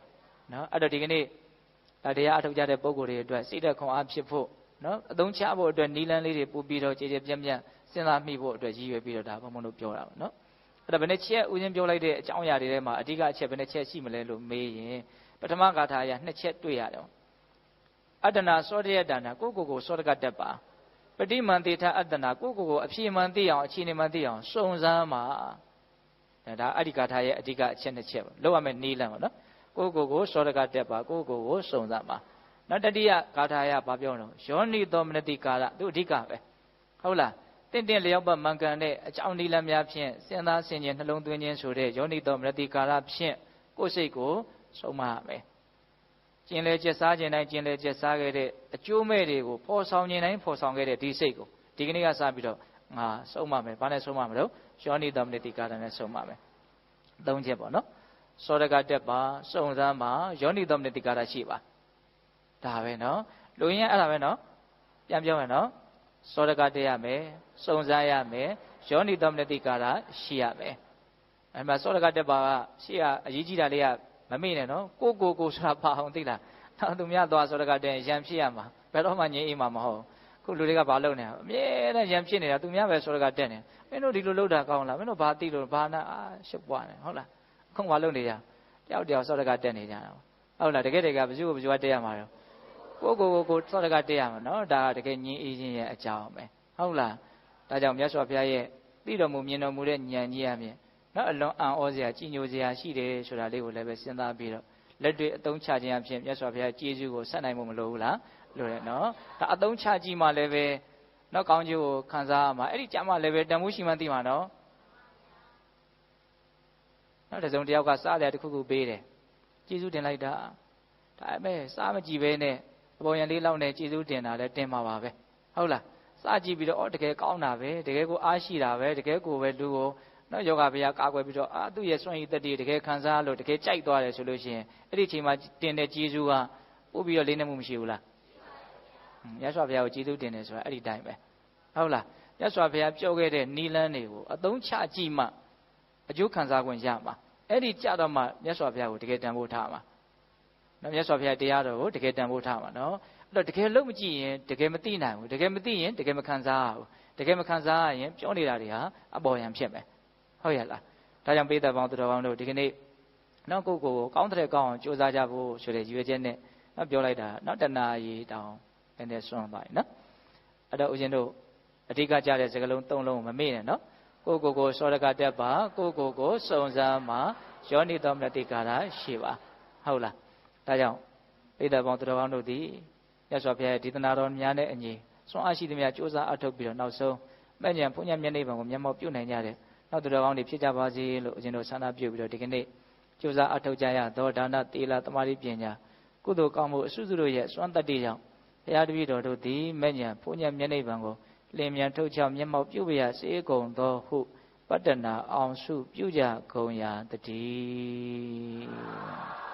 နော်အဲ့တော့ဒီကနေ့တရားအထောက်ကြတဲ့ပုံကိုယ်တွေအတွက်စိတ်သက်ခွန်အားဖြစ်ဖို့နော်အသုံးချဖို့အတွက်နီလန်းလေးတွေပို့ပြီးတော့ကြည်ပြန့်စဉ်းစားမိဖို့အတွက်ရည်ရွယ်ပြီးတော့ဒါဘုံဘုံတို့ပြောတာပါနော်အဲ့ဒါဘယ်နဲ့ချက်ဦးချင်းပြောလိုက်တဲ့အကြောင်းအရာတွေထဲမှာအဓိကအချက်ဘယ်နဲ့ချက်ရှိမလဲလို့မေးရင်ပထမဂါထာအရ2ချက်တွေ့ရတယ်အတ္တနာစောတရတ္တနာကိုစောတကတ္တပါပฏิမန္တိထအတ္တနာကိုအဖြေမှန်သိအောင်အခြေအနေမှန်သိအောင်စုံစမ်းမှာဒါအဲ့ဒီဂါထာရဲ့အဓိကအချက်2ချက်ပါလောက်ရမယ်နီလန်းပါနော်ကိုစောတကတ္တပါကိုစုံစမ်းမှာနောက်တတိယဂါထာယဘာပြောတော့ယောနိသောမနတိကာရသူအဓိကပဲဟုတ်လားတင့်လျောက်ပတ်မှန်ကန်တဲ့အကြောင်းနိလန်းများဖြင့်စဉ်းစားဆင်ခြင်နှလုံးသွင်းခြင်းဆိုတဲ့ယောနိသောမနတိကာရဖြင့်ကိုယ်စိတ်ကိုဆုံးမရမယ် ကျင်လေကျက်စားခြင်းတိုင်းကျင်လေကျက်စားခဲ့တဲ့အကျိုးမဲ့တွေကိုဖော်ဆောင်ခြင်းတိုင်းဖော်ဆောင်ခဲ့တဲ့ဒီစိတ်ကိုဒီကနေ့ကစပြီးတော့ငါဆုံးမမယ်ဘာနဲ့ဆုံးမမလို့ယောနိသောမနတိကာရနဲ့ဆုံးမမယ်၃ချက်ပေါ့နော်စောဒကတက်ပါစုံစမ်းပါယောနိသောမနတိကာရရှိပါဒါပဲနော်လူရင်းအဲ့ဒါပဲနော်ပြန်ပြောမယ်နော်စောဒကတက်ရမယ်စုံစမ်းရမယ်ယောနိသောမနတိကာရရှိရမယ်အဲ့မှာစောဒကတက်ပါကရှေ့ကအရေးကြီးတာလေးကမမေ့နဲ့နော်ကိုဆိုတာပါအောင်သိလားနောက်သူများသွားစောဒကတက်ရံဖြစ်ရမှာဘယ်တော့မှငြိမ်းအိမ်မှာမဟုတ်ခုလူတွေကဘာလုပ်နေအမြဲတမ်းရံဖြစ်နေတာသူများပဲစောဒကတက်နေမင်းတို့ဒီလိုလုပ်တာကောင်းလားမင်းတို့ဘာသိလို့ဘာနာရှုပ်ပွားနေဟုတ်လားအခုဘာလုပ်နေကြတယောက်တယောက်စောဒကတက်နေကြတာဟုတ်လားတကယ်ဘယ်သူ့ကိုတက်ရမှာတော့ကိုစောဒကတက်ရမှာနော်ဒါကတကယ်ငြိမ်းအေးခြင်းရဲ့အကြောင်းပဲဟုတ်လားဒါကြောင့်မြတ်စွာဘုရားရဲ့သိတော်မူမြင်တော်မူတဲ့ဉာဏ်ကြီးအမြင်နော်အလွန်အံ့ဩစရာကြီးညိုစရာရှိတယ်ဆိုတာလေးကိုလည်းပဲစဉ်းစားပြီးတော့လက်တွေ့အသုံးချခြင်းအဖြစ်မြတ်စွာဘုရားကျေးဇူးကိုဆက်နိုင်ဖို့မလိုဘူးလားလိုတယ်နော်ဒါအသုံးချကြည့်မှလည်းပဲနော်ကောင်းကျိုးကိုခံစားရမှာအဲ့ဒီကြမှာလည်းပဲတန်ဖိုးရှိမှသိမှာနော်နော်တစုံတစ်ယောက်ကစားတယ်တစ်ခုခုပေးတယ်ကျေးဇူးတင်လိုက်တာဒါပေမဲ့စားမကြည့်ပဲနဲ့အပေါ်ရန်လေးလောက်နဲ့ကျေးဇူးတင်တာလည်းတင်မှာပါပဲဟုတ်လားစားကြည့်ပြီးတော့တကယ်ကောင်းတာပဲတကယ်ကိုအားရှိတာပဲတကယ်ကိုပဲလူကိုနော်ယောဂဗျာကာကွယ်ပြီးတော့သူ့ရဲ့စွန့်ရည်တတိတကယ်ခံစားလို့တကယ်ကြိုက်သွားတယ်ဆိုလို့ရှိရင်အဲ့ဒီအချိန်မှာတင်တဲ့ကျေးဇူးကပို့ပြီးတော့လေးနက်မှုမရှိဘူးလားမြတ်စွာဘုရားကိုကျေးဇူးတင်တယ်ဆိုတာအဲ့ဒီတိုင်းပဲဟုတ်လားမြတ်စွာဘုရားပြောခဲ့တဲ့နီလန်းတွေကိုအသုံးချကြည့်မှအကျိုးခံစား권ရမှာအဲ့ဒီကြတော့မှမြတ်စွာဘုရားကိုတကယ်တန်ဖိုးထားမှာနော်မြတ်စွာဘုရားတရားတော်ကိုတကယ်တန်ဖိုးထားမှာနော်အဲ့တော့တကယ်လုံးမကြည့်ရင်တကယ်မသိနိုင်ဘူးတကယ်မသိရင်တကယ်မခံစားရဘူးတကယ်မခံစားရရင်ပြောနေတာတွေဟာအပေါ်ယံဖြစ်မယ်ဟုတ်ရလားဒါကြောင့်ပိဿပေါင်းသူတော်ကောင်းတို့ဒီကနေ့နောက်ကိုကောင်းတဲ့ကောင်းအောင်ကြိုးစားကြဖို့ဆိုတဲ့ရည်ရွယ်ချက်နဲ့နောက်ပြောလိုက်တာနောက်တဏှာရီတောင်နဲ့ဆွမ်းသွားပြီနော်အဲ့တော့ဦးဇင်းတို့အဓိကကြတဲ့စကားလုံး၃လုံးမမေ့နဲ့နော်ကိုစောဒကတက်ပါကိုစုံစမ်းမှာယောနိသောမနတိကာရရှိပါဟုတ်လားဒါကြောင့်ပိဿပေါင်းသူတော်ကောင်းတို့သည်မြတ်စွာဘုရားရဲ့ဒေသနာတော်များနဲ့အညီစွမ်းအားရှိသမျှကြိုးစားအထောက်ပြီးတော့နောက်ဆုံးမဲ့ဉဏ်ဘုညမျက်နှိပ်ပံကိုမျက်မှောက်ပြုနိုင်ကြတဲ့နောက်သူတော်ကောင်းတွေဖြစ်ကြပါစေလို့ဦးဇင်းတို့ဆန္ဒပြုပြီးတော့ဒီကနေ့ကြိုးစားအထောက်ကြရသောဒါနသီလသမာဓိပညာကုသိုလ်ကောင်းမှုအစွတ်စွတ်တို့ရဲ့စွမ်းတတ္တိကြောင့်ဘုရားတပည့်တော်တို့သည်မဲ့ဉဏ်ဘုညမျက်နှိပ်ပံကိုလင်းမြန်ထုတ်ချမျက်မှောက်ပြုပြရစေကုန်သောဟုပတ္တနာအောင်စုပြုကြကုန်ရာတည်း